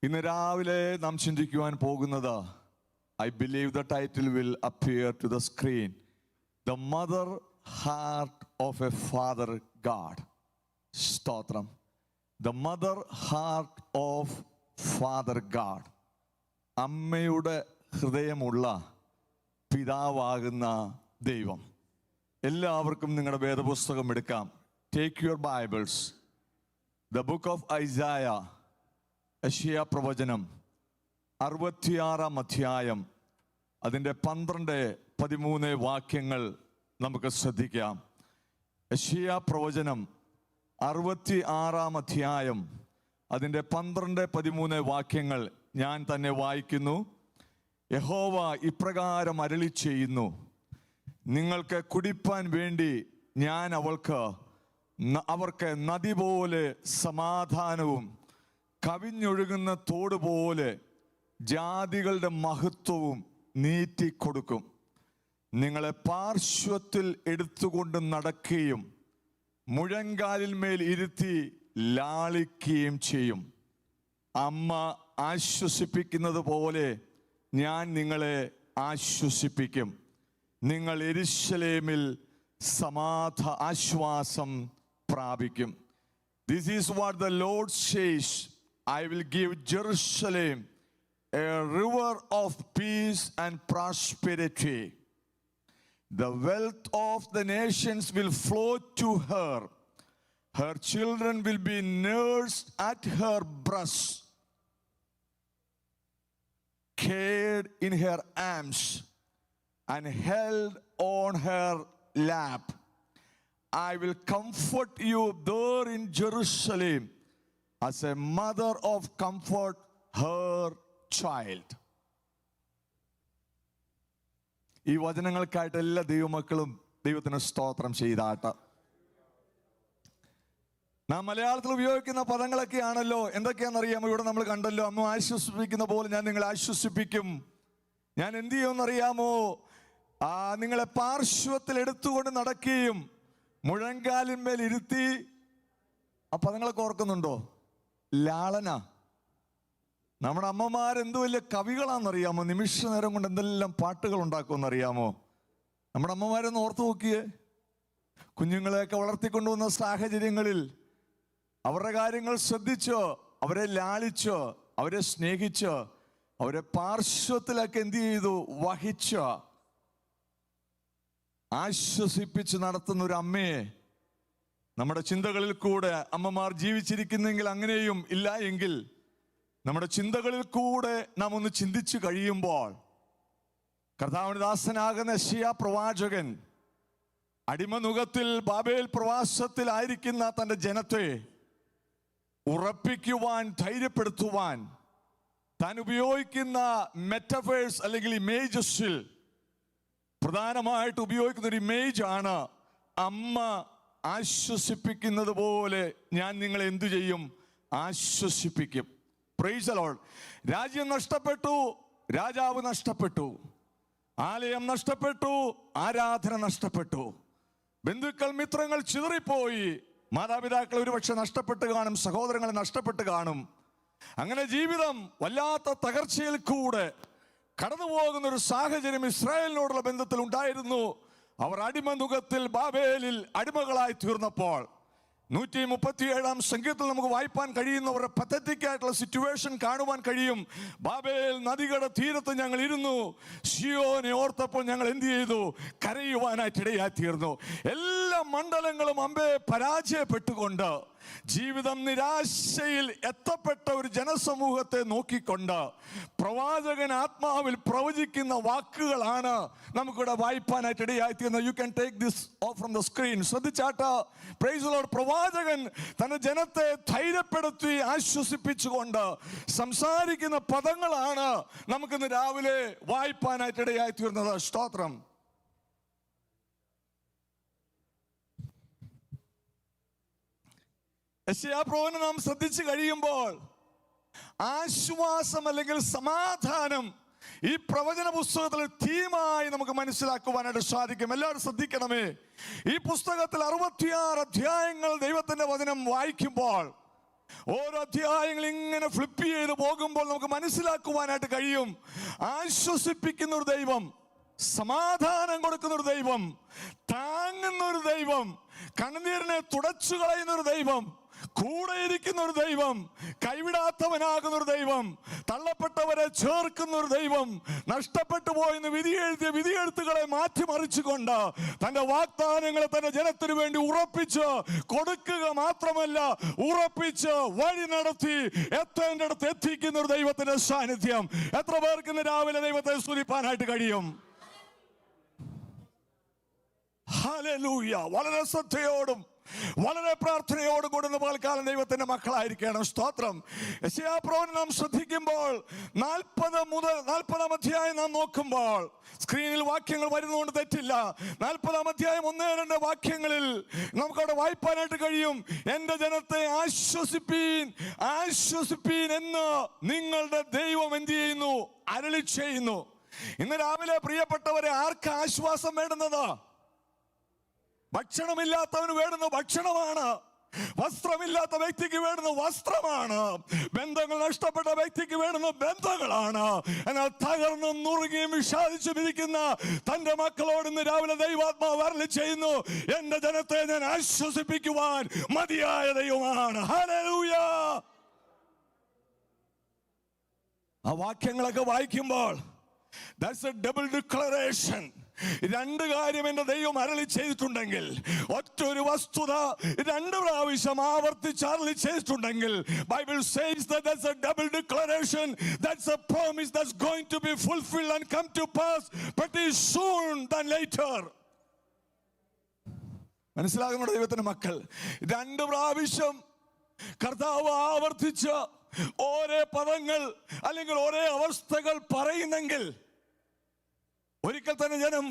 ഇന്ന് രാവിലെ നാം ചിന്തിക്കുവാൻ പോകുന്നത്, I believe the title will appear to the screen, the mother heart of a father God. സ്തോത്രം. The mother heart of father God. അമ്മയുടെ ഹൃദയമുള്ള പിതാവാകുന്ന ദൈവം. എല്ലാവർക്കും നിങ്ങളുടെ വേദപുസ്തകം എടുക്കാം. Take your Bibles. The book of Isaiah, യെശയ്യാ പ്രവചനം 66-ാം അധ്യായം, അതിൻ്റെ 12-13 വാക്യങ്ങൾ നമുക്ക് ശ്രദ്ധിക്കാം. യെശയ്യാ പ്രവചനം 66-ാം അധ്യായം, അതിൻ്റെ 12-13 വാക്യങ്ങൾ ഞാൻ തന്നെ വായിക്കുന്നു. യഹോവ ഇപ്രകാരം അരുളി ചെയ്യുന്നു: നിങ്ങൾക്ക് കുടിപ്പാൻ വേണ്ടി ഞാൻ അവർക്ക് നദി പോലെ സമാധാനവും കവിഞ്ഞൊഴുകുന്ന തോട് പോലെ ജാതികളുടെ മഹത്വവും നീട്ടിക്കൊടുക്കും. നിങ്ങളെ പാർശ്വത്തിൽ എടുത്തുകൊണ്ട് നടക്കുകയും മുഴങ്കാലിൽ മേൽ ഇരുത്തി ലാളിക്കുകയും ചെയ്യും. അമ്മ ആശ്വസിപ്പിക്കുന്നത് പോലെ ഞാൻ നിങ്ങളെ ആശ്വസിപ്പിക്കും. നിങ്ങൾ യെരൂശലേമിൽ ആശ്വാസം പ്രാപിക്കും. This is what the Lord says: I will give Jerusalem a river of peace and prosperity. The wealth of the nations will flow to her. Her children will be nursed at her breast, carried in her arms, and held on her lap. I will comfort you there in Jerusalem as a mother of comfort her child. ഈ വചനങ്ങൾക്കായിട്ട് എല്ലാ ദൈവമക്കളും ദൈവത്തിന് സ്തോത്രം ചെയ്താട്ട്. നാം മലയാളത്തിൽ ഉപയോഗിക്കുന്ന പദങ്ങളൊക്കെയാണല്ലോ. എന്തൊക്കെയാണെന്നറിയാമോ? ഇവിടെ നമ്മൾ കണ്ടല്ലോ, അമ്മ ആശ്വസിപ്പിക്കുന്ന പോലെ ഞാൻ നിങ്ങളെ ആശ്വസിപ്പിക്കും. ഞാൻ എന്ത് ചെയ്യുമെന്നറിയാമോ? നിങ്ങളെ പാർശ്വത്തിൽ എടുത്തുകൊണ്ട് നടക്കുകയും മുഴങ്കാലിന്മേൽ ഇരുത്തി. ആ പദങ്ങളൊക്കെ ഓർക്കുന്നുണ്ടോ? ലാളന. നമ്മുടെ അമ്മമാരെന്ത് വലിയ കവികളാണെന്നറിയാമോ? നിമിഷ നേരം കൊണ്ട് എന്തെല്ലാം പാട്ടുകൾ ഉണ്ടാക്കുമെന്നറിയാമോ? നമ്മുടെ അമ്മമാരെന്ന് ഓർത്തു നോക്കിയേ. കുഞ്ഞുങ്ങളെയൊക്കെ വളർത്തിക്കൊണ്ടുവന്ന സാഹചര്യങ്ങളിൽ അവരുടെ കാര്യങ്ങൾ ശ്രദ്ധിച്ചോ, അവരെ ലാളിച്ചോ, അവരെ സ്നേഹിച്ചോ, അവരെ പാർശ്വത്തിലൊക്കെ എന്ത് ചെയ്തു? വഹിച്ചോ, ആശ്വസിപ്പിച്ച് നടത്തുന്ന ഒരു അമ്മയെ നമ്മുടെ ചിന്തകളിൽ കൂടെ അമ്മമാർ ജീവിച്ചിരിക്കുന്നെങ്കിൽ, അങ്ങനെയും ഇല്ല എങ്കിൽ നമ്മുടെ ചിന്തകളിൽ കൂടെ നാം ഒന്ന് ചിന്തിച്ചു കഴിയുമ്പോൾ, കർത്താവിന്റെ ദാസനാകുന്ന യെശയ്യാ പ്രവാചകൻ അടിമനുകത്തിൽ ബാബേൽ പ്രവാസത്തിലായിരിക്കുന്ന തൻ്റെ ജനത്തെ ഉറപ്പിക്കുവാൻ, ധൈര്യപ്പെടുത്തുവാൻ താൻ ഉപയോഗിക്കുന്ന മെറ്റഫേഴ്സ് അല്ലെങ്കിൽ ഇമേജസിൽ പ്രധാനമായിട്ട് ഉപയോഗിക്കുന്ന ഒരു ഇമേജ് ആണ് അമ്മ ആശ്വസിപ്പിക്കുന്നത് പോലെ ഞാൻ നിങ്ങളെ എന്തു ചെയ്യും? ആശ്വസിപ്പിക്കും. Praise the Lord. രാജ്യം നഷ്ടപ്പെട്ടു, രാജാവ് നഷ്ടപ്പെട്ടു, ആലയം നഷ്ടപ്പെട്ടു, ആരാധന നഷ്ടപ്പെട്ടു, ബന്ധുക്കൾ മിത്രങ്ങൾ ചിതറിപ്പോയി, മാതാപിതാക്കൾ ഒരുപക്ഷെ നഷ്ടപ്പെട്ട് കാണും, സഹോദരങ്ങളെ നഷ്ടപ്പെട്ട് കാണും. അങ്ങനെ ജീവിതം വല്ലാത്ത തകർച്ചയിൽ കൂടെ കടന്നു പോകുന്ന ഒരു സാഹചര്യം ഇസ്രായേലിനോടുള്ള ബന്ധത്തിൽ ഉണ്ടായിരുന്നു. അവർ അടിമനുകത്തിൽ ബാബേലിൽ അടിമകളായി തീർന്നപ്പോൾ 137-ാം സങ്കീർത്തനത്തിൽ നമുക്ക് വായിപ്പാൻ കഴിയുന്നവരുടെ പത്തറ്റിക് ആയിട്ടുള്ള സിറ്റുവേഷൻ കാണുവാൻ കഴിയും. ബാബേൽ നദികളുടെ തീരത്ത് ഞങ്ങൾ ഇരുന്നു, സിയോനെ ഓർത്തപ്പോൾ ഞങ്ങൾ എന്ത് ചെയ്തു? കരയുവാനായിട്ട് ഇടയായി തീർന്നു. എല്ലാ മണ്ഡലങ്ങളും അമ്പേ പരാജയപ്പെട്ടുകൊണ്ട് ജീവിതം നിരാശയിൽ എത്തപ്പെട്ട ഒരു ജനസമൂഹത്തെ നോക്കിക്കൊണ്ട് പ്രവാചകൻ ആത്മാവിൽ പ്രവചിക്കുന്ന വാക്കുകളാണ് നമുക്കിവിടെ വായിപ്പാനായിട്ട് ഇടയായിത്തീർന്നത്. You can take this off from the screen. ശ്രദ്ധിച്ചാട്ട്. Praise the Lord. പ്രവാചകൻ തന്റെ ജനത്തെ ധൈര്യപ്പെടുത്തി ആശ്വസിപ്പിച്ചുകൊണ്ട് സംസാരിക്കുന്ന പദങ്ങളാണ് നമുക്കിന്ന് രാവിലെ വായിപ്പാനായിട്ട് ഇടയായിത്തീർന്നത്. സ്തോത്രം. യെശയ്യാ പ്രവചനം നാം ശ്രദ്ധിച്ചു കഴിയുമ്പോൾ ആശ്വാസം അല്ലെങ്കിൽ സമാധാനം ഈ പ്രവചന പുസ്തകത്തിൽ തീമായി നമുക്ക് മനസ്സിലാക്കുവാനായിട്ട് സാധിക്കും. എല്ലാവരും ശ്രദ്ധിക്കണമേ. ഈ പുസ്തകത്തിൽ 66 അധ്യായങ്ങൾ ദൈവത്തിന്റെ വചനം വായിക്കുമ്പോൾ ഓരോ അധ്യായങ്ങൾ ഇങ്ങനെ ഫ്ലിപ്പ് ചെയ്ത് പോകുമ്പോൾ നമുക്ക് മനസ്സിലാക്കുവാനായിട്ട് കഴിയും. ആശ്വസിപ്പിക്കുന്ന ഒരു ദൈവം, സമാധാനം കൊടുക്കുന്ന ഒരു ദൈവം, താങ്ങുന്ന ഒരു ദൈവം, കണ്ണുനീരിനെ തുടച്ചു കളയുന്ന ഒരു ദൈവം, കൂടെ ഇരിക്കുന്ന ഒരു ദൈവം, കൈവിടാത്തവനാകുന്ന ഒരു ദൈവം, തള്ളപ്പെട്ടവരെ ചേർക്കുന്ന ഒരു ദൈവം, നഷ്ടപ്പെട്ടു പോയെന്ന് വിധിയെഴുതിയ വിധിയെഴുത്തുകളെ മാറ്റിമറിച്ചുകൊണ്ട് തന്റെ വാഗ്ദാനങ്ങളെ തന്റെ ജനത്തിനു വേണ്ടി ഉറപ്പിച്ച് കൊടുക്കുക മാത്രമല്ല, ഉറപ്പിച്ച് വഴി നടത്തി എത്തേണ്ടടുത്ത് എത്തിക്കുന്ന ഒരു ദൈവത്തിന്റെ സാന്നിധ്യം. എത്ര പേർക്ക് ഇന്ന് രാവിലെ ദൈവത്തെ സ്തുതിപ്പാനായിട്ട് കഴിയും? ഹല്ലേലൂയ. വളരെ ശ്രദ്ധയോടും വളരെ പ്രാർത്ഥനയോടും കൂടെ പകൽക്കാലം ദൈവത്തിന്റെ മക്കളായിരിക്കണം. സ്തോത്രം. യെശയ്യാപ്രവചനം നാം ശ്രദ്ധിക്കുമ്പോൾ 40 അധ്യായം നാം നോക്കുമ്പോൾ, സ്ക്രീനിൽ വാക്യങ്ങൾ വരുന്നതുകൊണ്ട് തെറ്റില്ല, 40 അധ്യായം 1-2 വാക്യങ്ങളിൽ നമുക്കവിടെ വായിപ്പാനായിട്ട് കഴിയും. എന്റെ ജനത്തെ ആശ്വസിപ്പീൻ, ആശ്വസിപ്പീൻ എന്ന് നിങ്ങളുടെ ദൈവം എന്ത് ചെയ്യുന്നു? അരുളി ചെയ്യുന്നു. ഇന്ന് രാവിലെ പ്രിയപ്പെട്ടവരെ, ആർക്ക് ആശ്വാസം വേണ്ടുന്നത്? ഭക്ഷണമില്ലാത്തവന് വേണ്ടുന്ന ഭക്ഷണമാണ്, വസ്ത്രമില്ലാത്ത വ്യക്തിക്ക് വേണ്ടുന്ന വസ്ത്രമാണ്, ബന്ധങ്ങൾ നഷ്ടപ്പെട്ട വ്യക്തിക്ക് വേണ്ടുന്ന ബന്ധങ്ങളാണ്. എന്നാൽ തകർന്നും നുറുകിയും വിഷാദിച്ചും ഇരിക്കുന്ന തന്റെ മക്കളോട് ഇന്ന് രാവിലെ ദൈവാത്മാവ് അരുളി ചെയ്യുന്നു, എന്റെ ജനത്തെ ഞാൻ ആശ്വസിപ്പിക്കുവാൻ മതിയായ ദൈവമാണ്. ഹല്ലേലൂയ. ആ വാക്യങ്ങളൊക്കെ വായിക്കുമ്പോൾ that's a double declaration. 2 കാര്യം എന്റെ ദൈവം അരുളി ചെയ്തിട്ടുണ്ടെങ്കിൽ, ഒറ്റൊരു വസ്തുത 2 പ്രാവശ്യം ആവർത്തിച്ച് അരുളി ചെയ്തിട്ടുണ്ടെങ്കിൽ, Bible says that that's a double declaration, that's a promise that's going to be fulfilled and come to pass pretty soon than later. മനസ്സിലാകുന്ന ദൈവത്തിന്റെ മക്കൾ, 2 പ്രാവശ്യം കർത്താവ് ആവർത്തിച്ച് ഓരോ പദങ്ങൾ അല്ലെങ്കിൽ ഓരോ അവസ്ഥകൾ പറയുന്നെങ്കിൽ, ഒരിക്കൽ തന്നെ ജനം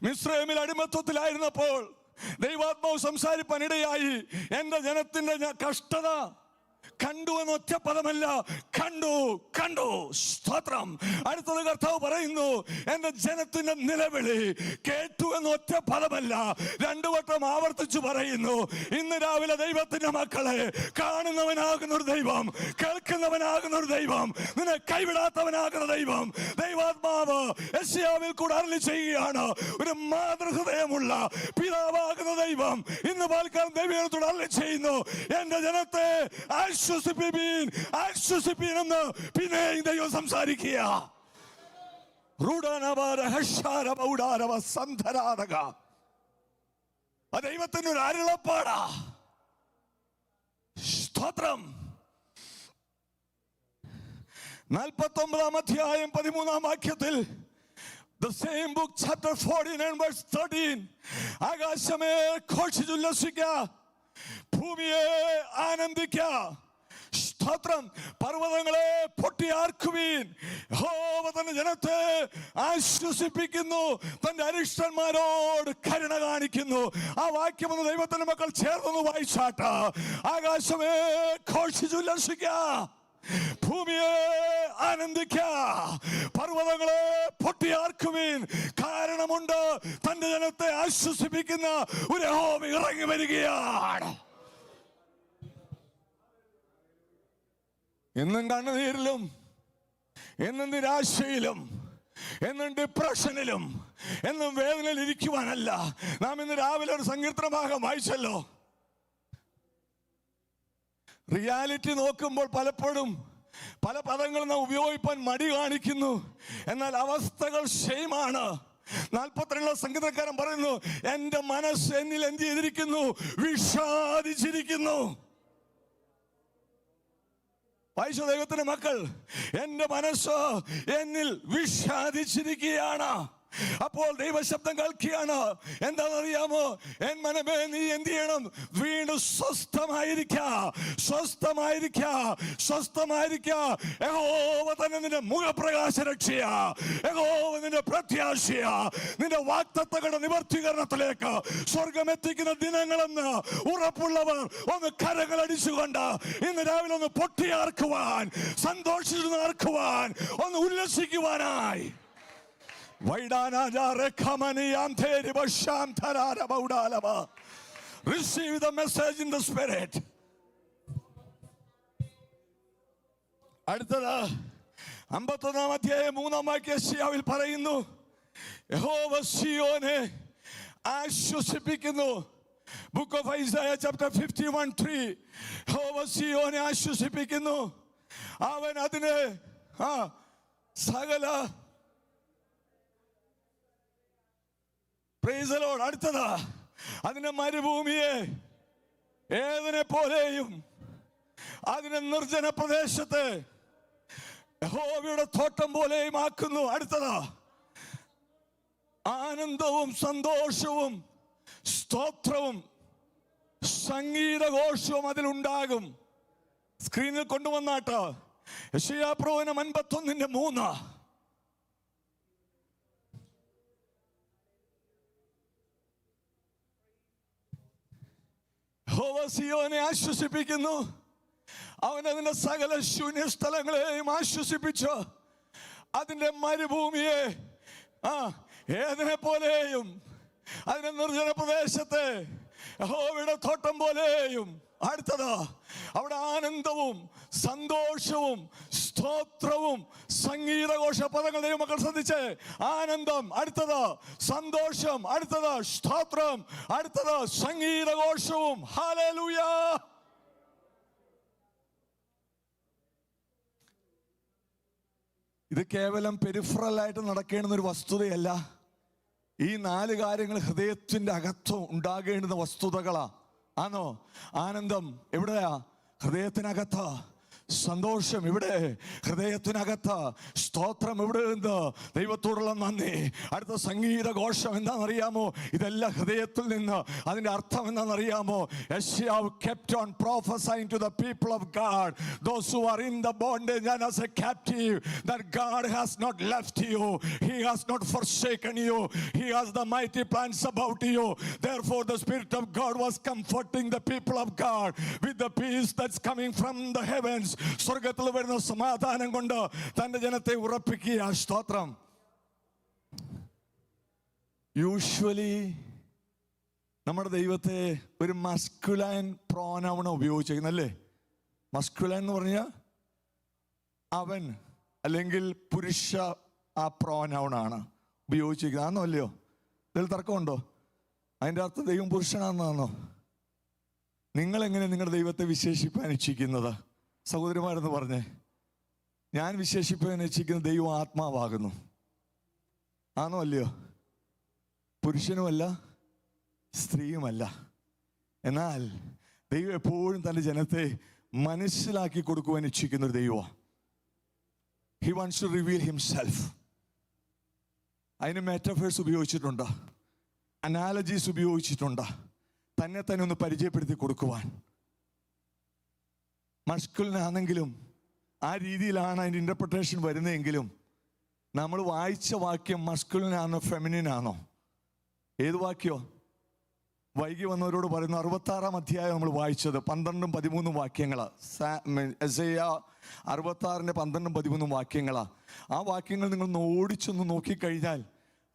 മിസ്രയീമിൽ അടിമത്വത്തിലായിരുന്നപ്പോൾ ദൈവാത്മാവ് സംസാരിപ്പാനിടയായി, എന്റെ ജനത്തിന്റെ കഷ്ടത കണ്ടു എന്ന് ഒറ്റ പദമല്ല, കണ്ടു കണ്ടു. സ്തോത്രം. അടുത്തത് കർത്താവ് പറയുന്നു, എന്റെ ജനത്തിന്റെ നിലവിളി കേട്ടു എന്ന് ഒറ്റ പദമല്ല, 2 വട്ടം ആവർത്തിച്ചു പറയുന്നു. ഇന്ന് രാവിലെ ദൈവത്തിന്റെ മക്കളെ, കാണുന്നവനാകുന്ന ഒരു ദൈവം, കേൾക്കുന്നവനാകുന്ന ഒരു ദൈവം, നിന്നെ കൈവിടാത്തവനാകുന്ന ദൈവം, ദൈവാത്മാവ് യെശയ്യാവിൽ കൂടെ അരുളി ചെയ്യുകയാണ്. ഒരു മാതൃഹൃദയമുള്ള പിതാവാകുന്ന ദൈവം ഇന്ന് പാൽക്കാലം ദൈവത്തോട് അരുളി ചെയ്യുന്നു, എന്റെ ജനത്തെ ആശ്വസിപ്പിപ്പീൻ, ആശ്വസിപ്പീൻ എന്ന് പിന്നെയും ദൈവം സംസാരിക്കുക. ദൈവത്തിന് ഒരു അരുളപ്പാടാ. സ്തോത്രം. 49 അധ്യായം 13 വാക്യത്തിൽ, the same book chapter 14 and verse 13, ആകാശമേ ഘോഷിച്ചുല്ലസിക്ക, ഭൂമിയെ ആനന്ദിക്ക. സ്തോത്രം. പർവ്വതങ്ങളെ പൊട്ടിയാർക്കുവീൻ, യഹോവ തന്റെ ജനത്തെ ആശ്വസിപ്പിക്കുന്നു, തന്റെ അരിഷ്ടന്മാരോട് കരുണ കാണിക്കുന്നു. ആ വാക്യം ഒന്ന് ദൈവത്തിന്റെ മക്കൾ ചേർന്നൊന്ന് വായിച്ചാട്ട. ആകാശമേ ഘോഷിച്ചുല്ലസിക്ക, ഭൂമിയെ ആനന്ദിക്ക, പർവ്വതങ്ങളെ പൊട്ടിയാർക്കുവീൻ. കാരണമുണ്ട്, തന്റെ ജനത്തെ ആശ്വസിപ്പിക്കുന്ന ഒരു യഹോവ ഇറങ്ങി വരികയാണ്. എന്നും കണ്ണുനീരിലും, എന്നും നിരാശയിലും, എന്നും ഡിപ്രഷനിലും, എന്നും വേദനയിൽ ഇരിക്കുവാനല്ല. നാം ഇന്ന് രാവിലെ ഒരു സങ്കീർത്തനഭാഗം വായിച്ചല്ലോ. റിയാലിറ്റി നോക്കുമ്പോൾ പലപ്പോഴും പല പദങ്ങളും നാം ഉപയോഗിക്കാൻ മടി കാണിക്കുന്നു. എന്നാൽ അവസ്ഥകൾ സെയിമാണ്. 42 സംഗീതക്കാരൻ പറയുന്നു, എന്റെ മനസ്സ് എന്നിൽ എന്ത് ചെയ്തിരിക്കുന്നു? വിഷാദിച്ചിരിക്കുന്നു. വായിച്ച ദൈവത്തിന്റെ മക്കൾ, എന്റെ മനസ്സ് എന്നിൽ വിഷാദിച്ചിരിക്കുകയാണ്. അപ്പോൾ ദൈവശബ്ദം കേൾക്കുകയാണ്. എന്താണെന്നറിയാമോ? എൻ മനമേ നീ എന്ത് ചെയ്യണം? വീണ്ടും സ്വസ്ഥമായിരിക്ക. യഹോവ തന്നെ നിന്റെ മുഖപ്രകാശ രക്ഷയ, യഹോവ നിന്റെ പ്രത്യാശയ, നിന്റെ വാഗ്ദത്തങ്ങളുടെ നിവർത്തീകരണത്തിലേക്ക് സ്വർഗം എത്തിക്കുന്ന ദിനങ്ങളെന്ന് ഉറപ്പുള്ളവർ ഒന്ന് കരങ്ങളടിച്ചുകൊണ്ട് ഇന്ന് രാവിലെ ഒന്ന് പൊട്ടിയാർക്കുവാൻ, സന്തോഷിച്ചു നടക്കുവാൻ, ഒന്ന് ഉല്ലസിക്കുവാനായി. Receive the message in the spirit. അടുത്തത് 51 അധ്യായം 3 വാക്യം യെശയ്യാവിൽ പറയുന്നു, യഹോവ സിയോനെ ആശ്വസിപ്പിക്കുന്നു. Book of Isaiah chapter 51:3. യഹോവ സിയോനെ ആശ്വസിപ്പിക്കുന്നു, അവൻ അതിനെ സകല പ്രൈസ് ദി ലോർഡ്. അടുത്തതാ, അതിനെ മരുഭൂമിയെ ഏതിനെ പോലെയും അതിനെ നിർജ്ജന പ്രദേശത്തെ യഹോവയുടെ തോട്ടം പോലെയും ആക്കുന്നു. അടുത്തതാ, ആനന്ദവും സന്തോഷവും സ്തോത്രവും സംഗീതഘോഷവും അതിലുണ്ടാകും. സ്ക്രീനിൽ കൊണ്ടുവന്നാട്ടോ, യെശയ്യാപ്രവചനം 51:3. യഹോവ സിയോനെ ആശ്വസിപ്പിക്കുന്നു, അവൻ അതിന്റെ സകല ശൂന്യ സ്ഥലങ്ങളെയും ആശ്വസിപ്പിച്ചു, അതിന്റെ മരുഭൂമിയെ ഏതിനെ പോലെയും അതിന്റെ നിർജ്ജന പ്രദേശത്തെ യഹോവയുടെ തോട്ടം പോലെയും. അടുത്തതാ, അവിടെ ആനന്ദവും സന്തോഷവും സ്തോത്രവും സംഗീതഘോഷ പദങ്ങൾ ദൈവമക്കൾ ശ്രദ്ധിച്ചേ. ആനന്ദം, അടുത്തത് സന്തോഷം, അടുത്തത് സ്തോത്രം, അടുത്തത് സംഗീതഘോഷവും. ഹല്ലേലൂയ. ഇത് കേവലം പെരിഫറലായിട്ട് നടക്കേണ്ടുന്ന ഒരു വസ്തുതയല്ല. ഈ 4 കാര്യങ്ങൾ ഹൃദയത്തിന്റെ അകത്ത് ഉണ്ടാകേണ്ടുന്ന വസ്തുതകളാ. ആണോ? ആനന്ദം എവിടെയാ? ഹൃദയത്തിനകത്ത്. സന്തോഷം ഇവിടെ ഹൃദയത്തിനകത്ത്. സ്തോത്രം ഇവിടെ നിന്ന് ദൈവത്തോടുള്ള നന്ദി. അടുത്ത സംഗീതഘോഷം എന്താണെന്നറിയാമോ? ഇതെല്ലാം ഹൃദയത്തിൽ നിന്ന്. അതിന്റെ അർത്ഥം എന്താണെന്നറിയാമോ? യെശയ്യാവ് kept on prophesying to the people of God, those who are in the bondage and as a captive, that God has not left you, He has not forsaken you, He has the mighty plans about you. Therefore the Spirit of God was comforting the people of God with the peace that's coming from the heavens. സ്വർഗത്തിൽ വരുന്ന സമാധാനം കൊണ്ട് തന്റെ ജനത്തെ ഉറപ്പിക്കുക. സ്തോത്രം. Usually നമ്മുടെ ദൈവത്തെ ഒരു മസ്കുലൈൻ പ്രോനൗൺ ഉപയോഗിച്ചിരിക്കുന്നല്ലേ. മസ്കുലൈൻ എന്ന് പറഞ്ഞാൽ അവൻ അല്ലെങ്കിൽ പുരുഷ ആ പ്രോനൗൺ ആണ് ഉപയോഗിച്ചിരിക്കുന്നത്. ആണോ അല്ലയോ? ഇതിൽ തർക്കമുണ്ടോ? അതിൻ്റെ അർത്ഥം ദൈവം പുരുഷനാണെന്നാണോ? നിങ്ങളെങ്ങനെ നിങ്ങളുടെ ദൈവത്തെ വിശേഷിപ്പാൻ ഇച്ഛിക്കുന്നത്? സഹോദരിമാരെന്ന് പറഞ്ഞേ, ഞാൻ വിശേഷിപ്പാൻ ഇച്ഛിക്കുന്ന ദൈവം ആത്മാവാകുന്നു. ആണോ അല്ലയോ? പുരുഷനുമല്ല സ്ത്രീയുമല്ല. എന്നാൽ ദൈവം എപ്പോഴും തൻ്റെ ജനത്തെ മനസ്സിലാക്കി കൊടുക്കുവാൻ ഇച്ഛിക്കുന്ന ഒരു ദൈവമാണ്. He wants to reveal himself. അതിന് മെറ്റഫേഴ്സ് ഉപയോഗിച്ചിട്ടുണ്ട്, അനാലജീസ് ഉപയോഗിച്ചിട്ടുണ്ട്, തന്നെ തന്നെ ഒന്ന് പരിചയപ്പെടുത്തി കൊടുക്കുവാൻ. മസ്കുലിനാണെങ്കിലും ആ രീതിയിലാണ് അതിൻ്റെ ഇൻ്റർപ്രിട്ടേഷൻ വരുന്നതെങ്കിലും നമ്മൾ വായിച്ച വാക്യം മസ്കുലിനാണോ ഫെമിനിനാണോ? ഏത് വാക്യോ? വൈകി വന്നവരോട് പറയുന്നു, 66-ാം അധ്യായം നമ്മൾ വായിച്ചത് 12-13 വാക്യങ്ങളാ. യെശയ്യാ 66-ന്റെ 12-13 വാക്യങ്ങളാ. ആ വാക്യങ്ങൾ നിങ്ങൾ ഓടിച്ചൊന്ന് നോക്കിക്കഴിഞ്ഞാൽ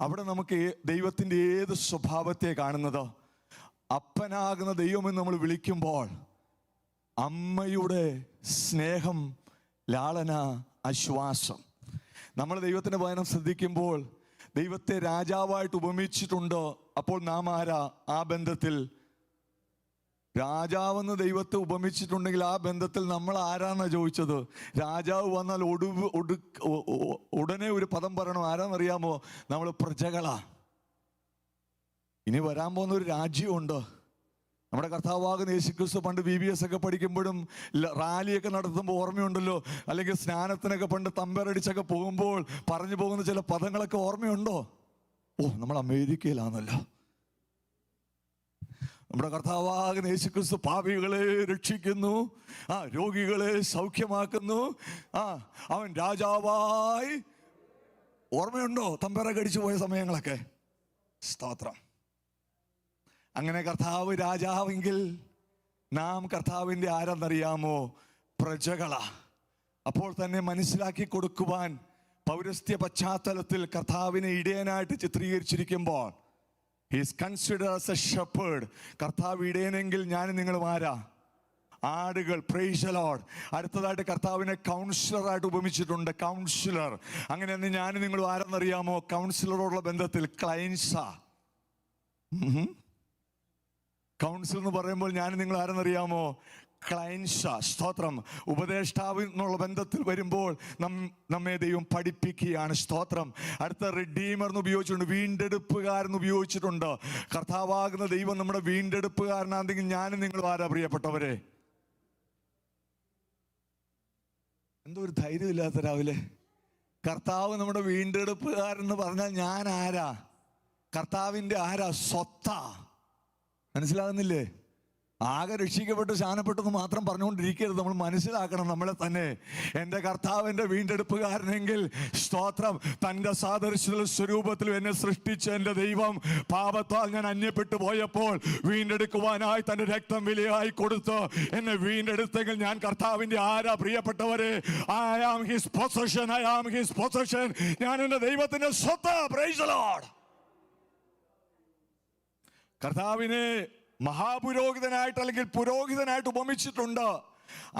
അവിടെ നമുക്ക് ദൈവത്തിൻ്റെ ഏത് സ്വഭാവത്തെ കാണുന്നത്? അപ്പനാകുന്ന ദൈവമെന്ന് നമ്മൾ വിളിക്കുമ്പോൾ അമ്മയുടെ സ്നേഹം, ലാളന, ആശ്വാസം. നമ്മൾ ദൈവത്തിൻ്റെ വചനം ശ്രദ്ധിക്കുമ്പോൾ ദൈവത്തെ രാജാവായിട്ട് ഉപമിച്ചിട്ടുണ്ട്. അപ്പോൾ നാം ആരാ? ആ ബന്ധത്തിൽ രാജാവെന്ന് ദൈവത്തെ ഉപമിച്ചിട്ടുണ്ടെങ്കിൽ ആ ബന്ധത്തിൽ നമ്മൾ ആരാന്നാ ചോദിച്ചത്? രാജാവ് വന്നാൽ ഉടനെ ഒരു പദം പറയണം. ആരാന്നറിയാമോ? നമ്മൾ പ്രജകളാ. ഇനി വരാൻ പോകുന്ന ഒരു രാജ്യമുണ്ട്. നമ്മുടെ കർത്താവാകുന്ന യേശുക്രിസ്തു പണ്ട് VBS ഒക്കെ പഠിക്കുമ്പോഴും റാലിയൊക്കെ നടത്തുമ്പോൾ ഓർമ്മയുണ്ടല്ലോ, അല്ലെങ്കിൽ സ്നാനത്തിനൊക്കെ പണ്ട് തമ്പേറടിച്ചൊക്കെ പോകുമ്പോൾ പറഞ്ഞു പോകുന്ന ചില പദങ്ങളൊക്കെ ഓർമ്മയുണ്ടോ? ഓ, നമ്മൾ അമേരിക്കയിലാണല്ലോ. നമ്മുടെ കർത്താവാകുന്ന യേശുക്രിസ്തു പാപികളെ രക്ഷിക്കുന്നു, രോഗികളെ സൗഖ്യമാക്കുന്നു, അവൻ രാജാവായി. ഓർമ്മയുണ്ടോ തമ്പേറൊക്കെ അടിച്ചു പോയ സമയങ്ങളൊക്കെ? സ്തോത്രം. അങ്ങനെ കർത്താവ് രാജാവെങ്കിൽ നാം കർത്താവിൻ്റെ ആരെന്നറിയാമോ? പ്രജകളാ. അപ്പോൾ തന്നെ മനസ്സിലാക്കി കൊടുക്കുവാൻ പൗരസ്ത്യ പശ്ചാത്തലത്തിൽ കർത്താവിനെ ഇടയനായിട്ട് ചിത്രീകരിച്ചിരിക്കുമ്പോൾ he is considered as a shepherd. കർത്താവ് ഇടയനെങ്കിൽ ഞാൻ നിങ്ങളും ആരാ? ആടുകൾ. Praise the Lord. അടുത്തതായിട്ട് കർത്താവിനെ കൗൺസിലറായിട്ട് ഉപമിച്ചിട്ടുണ്ട്. കൗൺസിലർ. അങ്ങനെയെന്ന് ഞാനും നിങ്ങളും ആരെന്നറിയാമോ? കൗൺസിലറോടുള്ള ബന്ധത്തിൽ ക്ലയൻസാ. കൗൺസിൽ എന്ന് പറയുമ്പോൾ ഞാനും നിങ്ങൾ ആരെന്നറിയാമോ? ക്ലയൻസാ. സ്തോത്രം. ഉപദേഷ്ടാവ് എന്നുള്ള ബന്ധത്തിൽ വരുമ്പോൾ നമ്മെ ദൈവം പഠിപ്പിക്കുകയാണ്. സ്തോത്രം. അടുത്ത റിഡീമർ എന്ന് ഉപയോഗിച്ചിട്ടുണ്ട്, വീണ്ടെടുപ്പുകാരൻ ഉപയോഗിച്ചിട്ടുണ്ട്. കർത്താവാകുന്ന ദൈവം നമ്മുടെ വീണ്ടെടുപ്പുകാരനാണെങ്കിൽ ഞാനും നിങ്ങളും ആരാ പ്രിയപ്പെട്ടവരെ? എന്തോ ഒരു ധൈര്യമില്ലാത്ത രാവിലെ. കർത്താവ് നമ്മുടെ വീണ്ടെടുപ്പുകാരൻ എന്ന് പറഞ്ഞാൽ ഞാൻ ആരാ? കർത്താവിൻ്റെ ആരാ? സ്വത്താ. മനസ്സിലാകുന്നില്ലേ? ആകെ രക്ഷിക്കപ്പെട്ട് ശാനപ്പെട്ടെന്ന് മാത്രം പറഞ്ഞുകൊണ്ടിരിക്കരുത്. നമ്മൾ മനസ്സിലാക്കണം നമ്മളെ തന്നെ. എൻ്റെ കർത്താവിൻ്റെ വീണ്ടെടുപ്പുകാരനെങ്കിൽ സ്തോത്രം, തൻ്റെ സാദൃശ്യ സ്വരൂപത്തിൽ എന്നെ സൃഷ്ടിച്ച എൻ്റെ ദൈവം പാപത്താൽ ഞാൻ അന്യപ്പെട്ടു പോയപ്പോൾ വീണ്ടെടുക്കുവാനായി തൻ്റെ രക്തം വിലയായി കൊടുത്ത് എന്നെ വീണ്ടെടുത്തെങ്കിൽ ഞാൻ കർത്താവിൻ്റെ ആരാ പ്രിയപ്പെട്ടവരെ? I am his possession. I am his possession. ഞാൻ എൻ്റെ ദൈവത്തിൻ്റെ സ്വത്ത്. Praise the Lord. കർത്താവിനെ മഹാപുരോഹിതനായിട്ട് അല്ലെങ്കിൽ പുരോഹിതനായിട്ട് ഉപമിച്ചിട്ടുണ്ട്.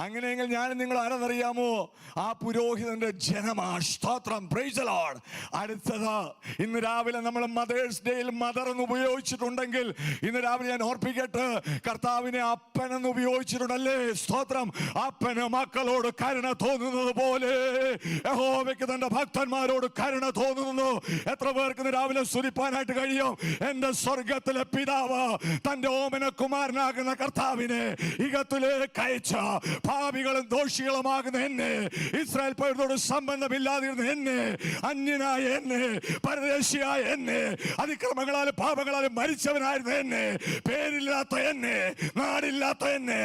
അങ്ങനെയെങ്കിൽ ഞാൻ നിങ്ങൾ ആരെന്നറിയാമോ? ആ പുരോഹിതന്റെ ജനമാണ്. സ്തോത്രം. Price the Lord. അടുത്തത്, ഇന്ന് രാവിലെ നമ്മൾ മദേഴ്സ് ഡേയിൽ മദർ എന്ന് ഉപയോഗിച്ചിട്ടുണ്ടെങ്കിൽ ഇന്ന് രാവിലെ ഞാൻ ഓർപ്പിക്കട്ടെ, കർത്താവിനെ അപ്പൻ എന്ന് ഉപയോഗിച്ചിട്ടുണ്ടല്ലേ? സ്തോത്രം. അപ്പന് മക്കളോട് കരുണ തോന്നുന്നത് പോലെ യഹോവയ്ക്ക് തന്റെ ഭക്തന്മാരോട് കരുണ തോന്നുന്നു. എത്ര പേർക്ക് ഇന്ന് രാവിലെ സ്തുതിപ്പാനായിട്ട് കഴിയും? എന്റെ സ്വർഗത്തിലെ പിതാവ് തന്റെ ഓമന കുമാരനാകുന്ന കർത്താവിനെ ഇകത്തിലേക്ക് അയച്ച പാപികളും ദോഷികളുമാകുന്ന എന്നെ, ഇസ്രായേൽ പൗരരോട് സംബന്ധമില്ലാതിരുന്ന എന്നെ, അന്യനായ എന്നെ, പരദേശിയായ എന്നെ, അതിക്രമങ്ങളാലും പാപങ്ങളാലും മരിച്ചവനായിരുന്ന എന്നെ, പേരില്ലാത്ത എന്നെ, നാടില്ലാത്ത എന്നെ,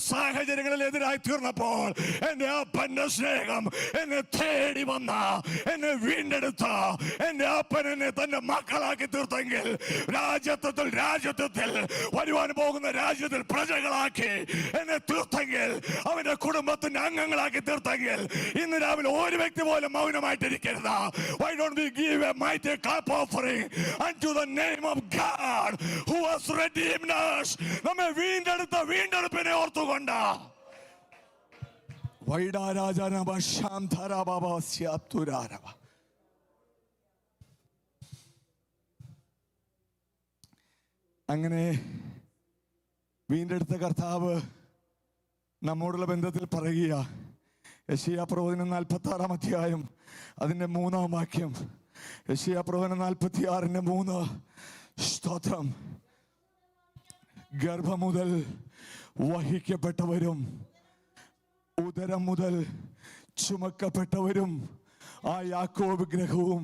സാഹചര്യങ്ങളിൽ എതിരായി തീർന്നപ്പോൾ എന്റെ അപ്പന്റെ സ്നേഹം എന്നെ തേടി വന്ന, എന്നെ വീണ്ടെടുത്ത എന്റെ അപ്പൻ എന്നെ തന്റെ മക്കളാക്കി തീർത്തെങ്കിൽ, രാജ്യത്വത്തിൽ വരുവാൻ പോകുന്ന രാജ്യത്തിൽ പ്രജകളാക്കി എന്നെ തീർത്തെങ്കിൽ, അവന്റെ കുടുംബത്തിന്റെ അംഗങ്ങളാക്കി തീർത്തെങ്കിൽ, ഇന്ന് രാവിലെ ഒരു വ്യക്തി പോലും മൗനമായിട്ടിരിക്കരുത്. Why don't we give a mighty clap offering unto the name of God who has redeemed us? നമ്മെ വീണ്ടെടുത്ത വീണ്ടെടുപ്പിനെ ഓർത്തുകൊണ്ട് അങ്ങനെ വീണ്ടെടുത്ത കർത്താവ് നമ്മോടുള്ള ബന്ധത്തിൽ പറയുക. യെശയ്യാ പ്രവചനം 46-ാം അധ്യായം അതിൻ്റെ 3-ാം വാക്യം. യെശയ്യാ പ്രവചനം 46:3. സ്തോത്രം. ഗർഭം മുതൽ വഹിക്കപ്പെട്ടവരും ഉദരം മുതൽ ചുമക്കപ്പെട്ടവരും ആ യാക്കോബ് ഗ്രഹവും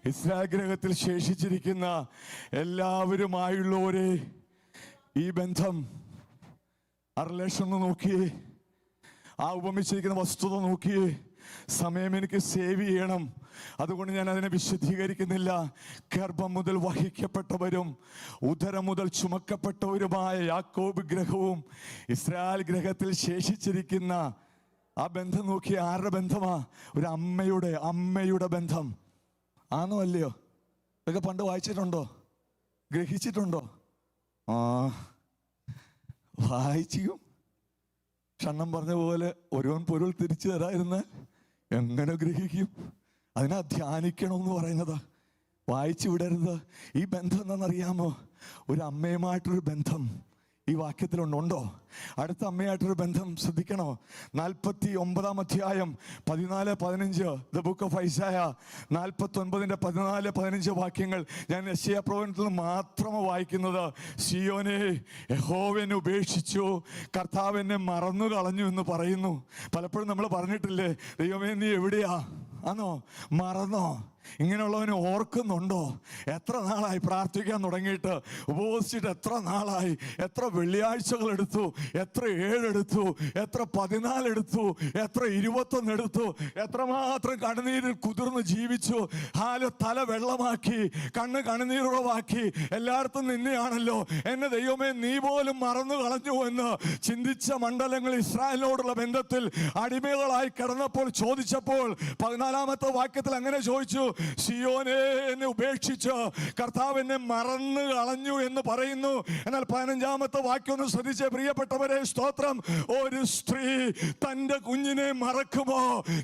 ഇസ്രായേൽ ഗ്രഹത്തിൽ ശേഷിച്ചിരിക്കുന്ന എല്ലാവരുമായുള്ളവരെ, ഈ ബന്ധം, ആ റിലേഷൻ ഒന്ന് നോക്കിയേ, ആ ഉപമിച്ചിരിക്കുന്ന വസ്തുത നോക്കിയേ. സമയം എനിക്ക് സേവ് ചെയ്യണം, അതുകൊണ്ട് ഞാൻ അതിനെ വിശദീകരിക്കുന്നില്ല. ഗർഭം മുതൽ വഹിക്കപ്പെട്ടവരും ഉദരം മുതൽ ചുമക്കപ്പെട്ടവരുമായ യാക്കോബ് ഗ്രഹവും ഇസ്രായേൽ ഗ്രഹത്തിൽ ശേഷിച്ചിരിക്കുന്ന ആ ബന്ധം നോക്കിയ ആരുടെ ബന്ധമാ? ഒരു അമ്മയുടെ ബന്ധം ആണോ അല്ലയോ? ഇതൊക്കെ പണ്ട് വായിച്ചിട്ടുണ്ടോ? ഗ്രഹിച്ചിട്ടുണ്ടോ? വായിച്ചും ക്ഷണം പറഞ്ഞ പോലെ ഒരുവൻ പൊരുൾ തിരിച്ചു തരായിരുന്നാൽ എങ്ങനെ ഗ്രഹിക്കും? അതിനാ ധ്യാനിക്കണമെന്ന് പറയുന്നതാ, വായിച്ചു വിടരുത്. ഈ ബന്ധം എന്താണെന്നറിയാമോ? ഒരു അമ്മയുമായിട്ടൊരു ബന്ധം ഈ വാക്യത്തിലുണ്ടോ? അടുത്ത അമ്മയായിട്ടൊരു ബന്ധം ശ്രദ്ധിക്കണോ? 49-ാം അധ്യായം 14-15 ദ ബുക്ക് ഓഫ് ഐസായ 49-ന്റെ 14-15 വാക്യങ്ങൾ ഞാൻ യെശയ്യാ പ്രവചനത്തിൽ നിന്ന് മാത്രമാണ് വായിക്കുന്നത്. സിയോനെ, യഹോവനെ ഉപേക്ഷിച്ചു, കർത്താവ് എന്നെ മറന്നു കളഞ്ഞു എന്ന് പറയുന്നു. പലപ്പോഴും നമ്മൾ പറഞ്ഞിട്ടില്ലേ, ദൈവമേ നീ എവിടെയാ? ആണോ? മറന്നോ? ഇങ്ങനെയുള്ളവനെ ഓർക്കുന്നുണ്ടോ? എത്ര നാളായി പ്രാർത്ഥിക്കാൻ തുടങ്ങിയിട്ട്, ഉപവസിച്ചിട്ട് എത്ര നാളായി? എത്ര വെള്ളിയാഴ്ചകൾ എടുത്തു, എത്ര 7 എടുത്തു, എത്ര 14 എടുത്തു, എത്ര 21 എടുത്തു, എത്രമാത്രം കണ്ണുനീരിൽ കുതിർന്ന് ജീവിച്ചു. തല വെള്ളമാക്കി, കണ്ണുനീരുറവാക്കി, എല്ലായിടത്തും നിന്നെയാണല്ലോ, എന്നെ ദൈവമേ നീ പോലും മറന്നു കളഞ്ഞു എന്ന് ചിന്തിച്ച മണ്ഡലങ്ങൾ ഇസ്രായേലിനോടുള്ള ബന്ധത്തിൽ അടിമകളായി കിടന്നപ്പോൾ ചോദിച്ചപ്പോൾ 14-ാമത്തെ വാക്യത്തിൽ അങ്ങനെ ചോദിച്ചു, സിയോനെ എന്നെ ഉപേക്ഷിച്ച് കർത്താവ് എന്നെ മറന്നു കളഞ്ഞു എന്ന് പറയുന്നു. എന്നാൽ 15-ാമത്തെ വാക്യം ഒന്ന് ശ്രദ്ധിച്ചേ പ്രിയപ്പെട്ടവരെ. സ്തോത്രം. ഒരു സ്ത്രീ തൻ്റെ കുഞ്ഞിനെ മറക്കുമോ?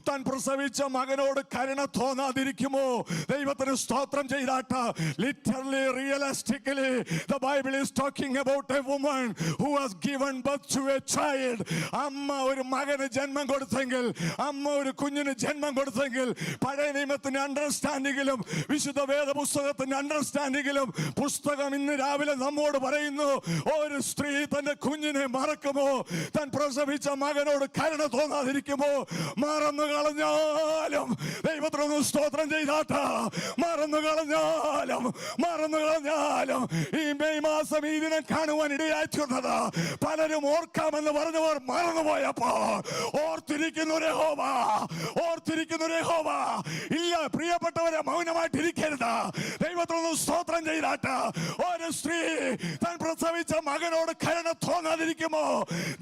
താൻ പ്രസവിച്ച മകനോട് കരുണ തോന്നാതിരിക്കുമോ? ദൈവത്തിന് സ്തോത്രം ചെയ്താട്ട്. Literally realistically the Bible is talking about a woman who has given birth to a child. അമ്മ ഒരു മകന് ജന്മം കൊടുത്തെങ്കിൽ, അമ്മ ഒരു കുഞ്ഞിന് ജന്മം കൊടുത്തെങ്കിൽ, പഴയ നിയമത്തിന്റെ അണ്ടർസ്റ്റാൻഡിങ്ങിലും വിശുദ്ധ വേദ പുസ്തകത്തിന്റെ അണ്ടർസ്റ്റാൻഡിങ്ങിലും പുസ്തകം ഇന്ന് രാവിലെ നമ്മോട് പറയുന്നു, ഒരു സ്ത്രീ തന്റെ കുഞ്ഞിനെ മറക്കുമോ? താൻ പ്രസവിച്ച മകനോട് കരുണ തോന്നാതിരിക്കുമോ? മറന്നു കളഞ്ഞാലും ദൈവത്തിനൊന്ന് സ്തോത്രം ചെയ്താട്ടാ. മറന്നു കളഞ്ഞാലും ഈ മെയ് മാസം ഈ ദിനം കാണുവാൻ ഇടയായിട്ടുള്ളത് പലരും ഓർക്കാമെന്ന് പറഞ്ഞവർ മറന്നുപോയപ്പോ ഓർത്തിരിക്കുന്നു യഹോവ. ഇല്ല പ്രിയപ്പെട്ടവരെ, മൗനമായിട്ടിരിക്കരുത്. ദൈവത്തിനൊന്ന് സ്തോത്രം ചെയ്താട്ട്. ഒരു സ്ത്രീ താൻ പ്രസവിച്ച മകനോട് കരുണ തോന്നാതിരിക്കുമോ?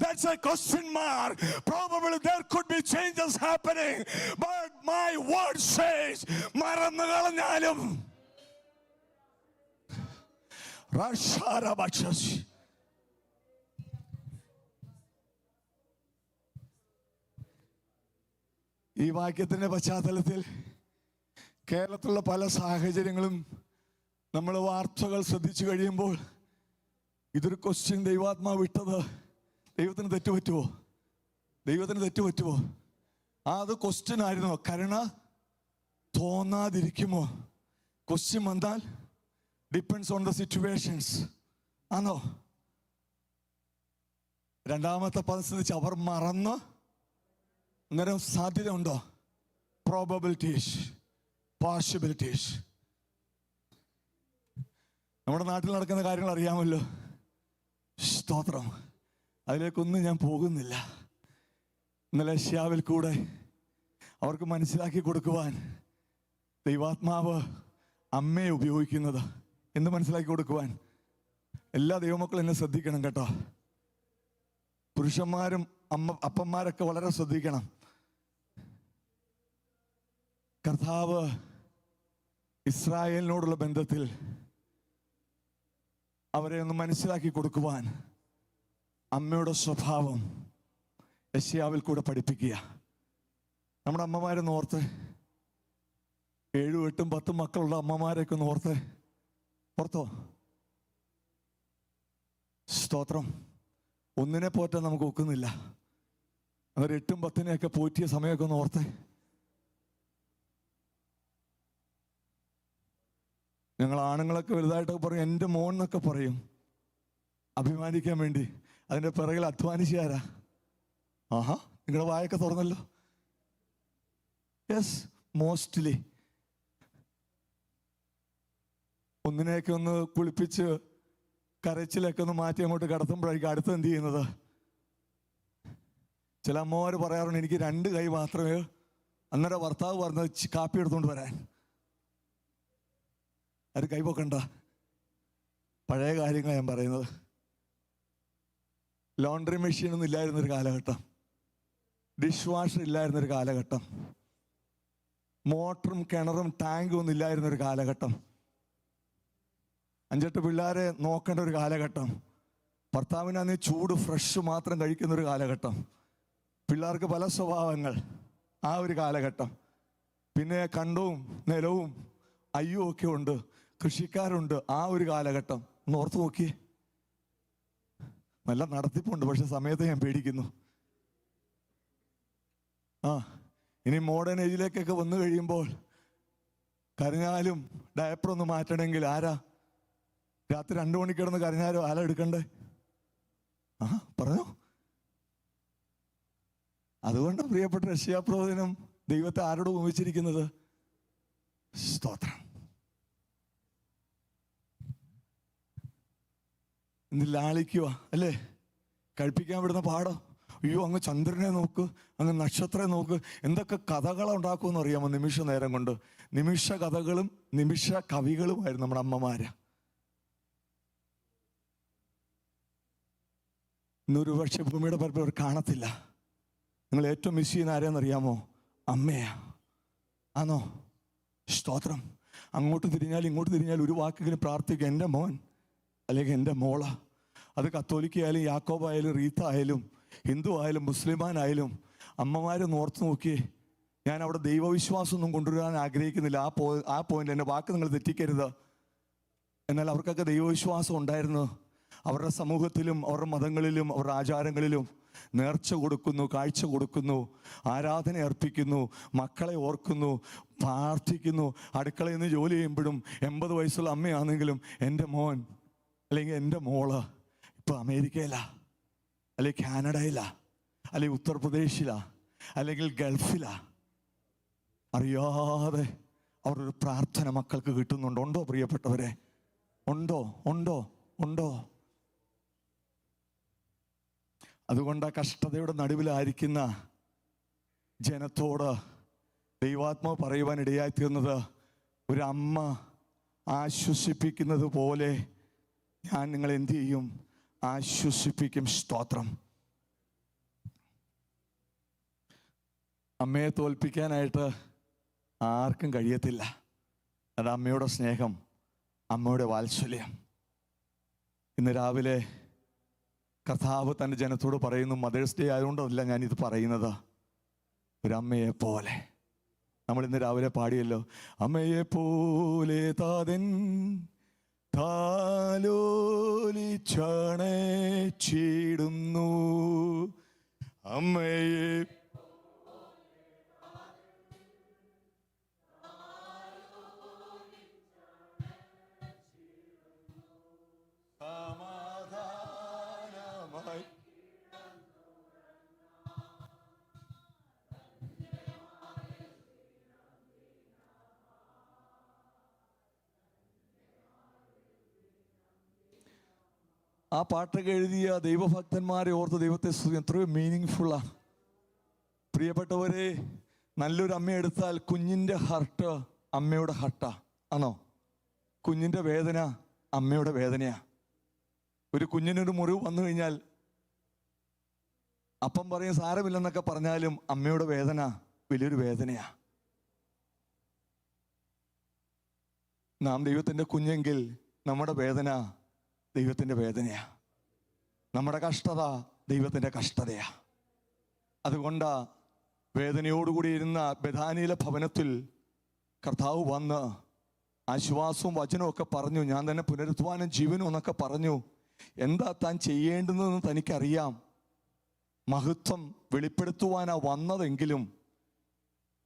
That's a question mark. Probably there could be changes happening, but my word says മറന്നു കളഞ്ഞാലും ഈ വാക്യത്തിന്റെ പശ്ചാത്തലത്തിൽ കേരളത്തിലുള്ള പല സാഹചര്യങ്ങളും നമ്മൾ വാർത്തകൾ ശ്രദ്ധിച്ചു കഴിയുമ്പോൾ ഇതൊരു ക്വസ്റ്റ്യൻ ദൈവാത്മാവ് വിട്ടത് ദൈവത്തിന് തെറ്റുപറ്റുമോ? അത് ക്വസ്റ്റ്യൻ ആയിരുന്നോ? കരുണ തോന്നാതിരിക്കുമോ? ക്വസ്റ്റ്യൻ വന്നാൽ ഡിപ്പെൻഡ്സ് ഓൺ ദ സിറ്റുവേഷൻസ് ആണോ? രണ്ടാമത്തെ പദം ശ്രദ്ധിച്ച്, അവർ മറന്ന്. അന്നേരം സാധ്യത ഉണ്ടോ? Probabilities, possibilities. നമ്മുടെ നാട്ടിൽ നടക്കുന്ന കാര്യങ്ങൾ അറിയാമല്ലോ. സ്തോത്രം. അതിലേക്കൊന്നും ഞാൻ പോകുന്നില്ല. ഇന്നലെ ഏഷ്യാവിൽ കൂടെ അവർക്ക് മനസ്സിലാക്കി കൊടുക്കുവാൻ ദൈവാത്മാവ് അമ്മയെ ഉപയോഗിക്കുന്നത് എന്ന് മനസ്സിലാക്കി കൊടുക്കുവാൻ. എല്ലാ ദൈവമക്കളും എന്നെ ശ്രദ്ധിക്കണം കേട്ടോ. പുരുഷന്മാരും അപ്പന്മാരൊക്കെ വളരെ ശ്രദ്ധിക്കണം. കർത്താവ് ഇസ്രായേലിനോടുള്ള ബന്ധത്തിൽ അവരെ ഒന്ന് മനസ്സിലാക്കി കൊടുക്കുവാൻ അമ്മയുടെ സ്വഭാവം യെശയ്യാവിൽ കൂടെ പഠിപ്പിക്കുക. നമ്മുടെ അമ്മമാരെന്ന് ഓർത്ത്, 7, 8, 10 മക്കളുള്ള അമ്മമാരെയൊക്കെ ഒന്ന് ഓർത്തോ. സ്തോത്രം. ഒന്നിനെ പോറ്റാൻ നമുക്ക് ഒക്കുന്നില്ല. അവർ 8, 10 പോറ്റിയ സമയമൊക്കെ ഒന്ന് ഓർത്തേ. ഞങ്ങൾ ആണുങ്ങളൊക്കെ വലുതായിട്ടൊക്കെ പറയും എൻ്റെ മോൻ എന്നൊക്കെ പറയും, അഭിമാനിക്കാൻ വേണ്ടി. അതിൻ്റെ പിറകിൽ അധ്വാനിച്ചാരാ? ആഹാ, നിങ്ങളുടെ വായൊക്കെ തുറന്നല്ലോ. Yes, mostly. ഒന്നിനെയൊക്കെ ഒന്ന് കുളിപ്പിച്ച് കരച്ചിലൊക്കെ ഒന്ന് മാറ്റി അങ്ങോട്ട് കിടത്തുമ്പോഴായിരിക്കും അടുത്ത് എന്ത് ചെയ്യുന്നത്? ചില അമ്മമാർ പറയാറുണ്ട്, എനിക്ക് 2 കൈ മാത്രമേ. അന്നേരം ഭർത്താവ് പറഞ്ഞത് കാപ്പി എടുത്തുകൊണ്ട് വരാൻ. അത് കൈപ്പൊക്കണ്ട. പഴയ കാര്യങ്ങളാണ് ഞാൻ പറയുന്നത്. ലോണ്ടറി മെഷീനൊന്നും ഇല്ലായിരുന്നൊരു കാലഘട്ടം, ഡിഷ് വാഷർ ഇല്ലായിരുന്നൊരു കാലഘട്ടം, മോട്ടറും കിണറും ടാങ്കും ഒന്നും ഇല്ലായിരുന്നൊരു കാലഘട്ടം, 5-8 പിള്ളേരെ നോക്കേണ്ട ഒരു കാലഘട്ടം, ഭർത്താവിനാന്ന് ചൂട് ഫ്രഷ് മാത്രം കഴിക്കുന്നൊരു കാലഘട്ടം, പിള്ളേർക്ക് പല സ്വഭാവങ്ങൾ, ആ ഒരു കാലഘട്ടം. പിന്നെ കണ്ടവും നിലവും അയ്യോ ഒക്കെ ഉണ്ട്, കൃഷിക്കാരുണ്ട്, ആ ഒരു കാലഘട്ടം. ഒന്ന് ഓർത്ത് നോക്കിയേ. നല്ല നടത്തിപ്പുണ്ട്, പക്ഷെ സമയത്ത് ഞാൻ പേടിക്കുന്നു. ഇനി മോഡേൺ ഏജിലേക്കൊക്കെ വന്നു കഴിയുമ്പോൾ കരഞ്ഞാലും ഡയപ്പർ ഒന്ന് മാറ്റണമെങ്കിൽ ആരാ? രാത്രി 2 മണിക്ക് കിടന്ന് കരഞ്ഞാലും ആരാ എടുക്കണ്ടേ? പറഞ്ഞോ. അതുകൊണ്ട് പ്രിയപ്പെട്ട യെശയ്യാപ്രവചനം ദൈവത്തെ ആരോട് ഉപമിച്ചിരിക്കുന്നത്? സ്തോത്രം. ഇന്ന് ലാളിക്കുക അല്ലേ? കഴിപ്പിക്കാൻ വിടുന്ന പാടോ? അയ്യോ, അങ്ങ് ചന്ദ്രനെ നോക്ക്, അങ്ങ് നക്ഷത്രം നോക്ക്, എന്തൊക്കെ കഥകളുണ്ടാക്കുമെന്ന് അറിയാമോ? നിമിഷ നേരം കൊണ്ട്. നിമിഷ കഥകളും നിമിഷ കവികളുമായിരുന്നു നമ്മുടെ അമ്മമാര്. ഇന്നൊരു പക്ഷെ ഭൂമിയുടെ പരപ്പിൽ അവർ കാണത്തില്ല. നിങ്ങൾ ഏറ്റവും മിസ് ചെയ്യുന്ന ആരെയെന്നറിയാമോ? അമ്മയാ. ആണോ? സ്തോത്രം. അങ്ങോട്ട് തിരിഞ്ഞാൽ ഇങ്ങോട്ട് തിരിഞ്ഞാൽ ഒരു വാക്കെങ്കിലും പ്രാർത്ഥിക്കുക, എൻ്റെ മോൻ അല്ലെങ്കിൽ എൻ്റെ മോള. അത് കത്തോലിക്കായാലും യാക്കോബായാലും റീത്തായാലും ഹിന്ദു ആയാലും മുസ്ലിമാനായാലും അമ്മമാരെ ഓർത്ത് നോക്കിയേ. ഞാൻ അവിടെ ദൈവവിശ്വാസമൊന്നും കൊണ്ടുവരാൻ ആഗ്രഹിക്കുന്നില്ല. ആ പോയിന്റ് എൻ്റെ വാക്ക് നിങ്ങൾ തെറ്റിക്കരുത്. എന്നാൽ അവർക്കൊക്കെ ദൈവവിശ്വാസം ഉണ്ടായിരുന്നു. അവരുടെ സമൂഹത്തിലും അവരുടെ മതങ്ങളിലും അവരുടെ ആചാരങ്ങളിലും നേർച്ച കൊടുക്കുന്നു, കാഴ്ച കൊടുക്കുന്നു, ആരാധന അർപ്പിക്കുന്നു, മക്കളെ ഓർക്കുന്നു, പ്രാർത്ഥിക്കുന്നു. അടുക്കളയിൽ നിന്ന് ജോലി ചെയ്യുമ്പോഴും 80 വയസ്സുള്ള അമ്മയാണെങ്കിലും എൻ്റെ മോൻ അല്ലെങ്കിൽ എൻ്റെ മോള് ഇപ്പോൾ അമേരിക്കയിലാ, അല്ലെങ്കിൽ കാനഡയിലാ, അല്ലെങ്കിൽ ഉത്തർപ്രദേശിലാ, അല്ലെങ്കിൽ ഗൾഫിലാ. അറിയാതെ അവരൊരു പ്രാർത്ഥന മക്കൾക്ക് കിട്ടുന്നുണ്ടോ? ഉണ്ടോ പ്രിയപ്പെട്ടവരെ? ഉണ്ടോ? ഉണ്ടോ? ഉണ്ടോ? അതുകൊണ്ട് ആ കഷ്ടതയുടെ നടുവിലായിരിക്കുന്ന ജനത്തോട് ദൈവാത്മാവ് പറയുവാൻ ഇടയായിത്തീർന്നത്, ഒരു അമ്മ ആശ്വസിപ്പിക്കുന്നത് പോലെ ഞാൻ നിങ്ങൾ എന്ത് ചെയ്യും? ആശ്വസിപ്പിക്കും. സ്തോത്രം. അമ്മയെ തോൽപ്പിക്കാനായിട്ട് ആർക്കും കഴിയത്തില്ല. അത് അമ്മയുടെ സ്നേഹം, അമ്മയുടെ വാത്സല്യം. ഇന്ന് രാവിലെ കർത്താവ് തൻ്റെ ജനത്തോട് പറയുന്നു, മദേഴ്സ് ഡേ ആയതുകൊണ്ടല്ല ഞാനിത് പറയുന്നത്, ഒരമ്മയെ പോലെ. നമ്മൾ ഇന്ന് രാവിലെ പാടിയല്ലോ, അമ്മയെ പോലെ താതൻ താലോലിച്ചണച്ചിടുന്നു, അമ്മയെ ആ പാട്ടൊക്കെ എഴുതിയ ദൈവഭക്തന്മാരെ ഓർത്ത് ദൈവത്തെ സ്തുതിക്കാം. എത്രയോ മീനിങ് ഫുള്ളാണ്. പ്രിയപ്പെട്ടവരെ, നല്ലൊരു അമ്മ എടുത്താൽ കുഞ്ഞിൻ്റെ ഹർട്ട് അമ്മയുടെ ഹർട്ടാ ആണോ? കുഞ്ഞിൻ്റെ വേദന അമ്മയുടെ വേദനയാ. ഒരു കുഞ്ഞിനൊരു മുറിവ് വന്നു കഴിഞ്ഞാൽ അപ്പം പറയും സാരമില്ലെന്നൊക്കെ പറഞ്ഞാലും അമ്മയുടെ വേദന വലിയൊരു വേദനയാ. നാം ദൈവത്തിൻ്റെ കുഞ്ഞെങ്കിൽ നമ്മുടെ വേദന ദൈവത്തിൻ്റെ വേദനയാ, നമ്മുടെ കഷ്ടത ദൈവത്തിൻ്റെ കഷ്ടതയാ. അതുകൊണ്ട് വേദനയോടുകൂടി ഇരുന്ന ബഥാനിയിലെ ഭവനത്തിൽ കർത്താവ് വന്ന് ആശ്വാസവും വചനവും ഒക്കെ പറഞ്ഞു. ഞാൻ തന്നെ പുനരുത്ഥാനം ജീവനും എന്നൊക്കെ പറഞ്ഞു. എന്താ താൻ ചെയ്യേണ്ടുന്നതെന്ന് തനിക്കറിയാം. മഹത്വം വെളിപ്പെടുത്തുവാനാ വന്നതെങ്കിലും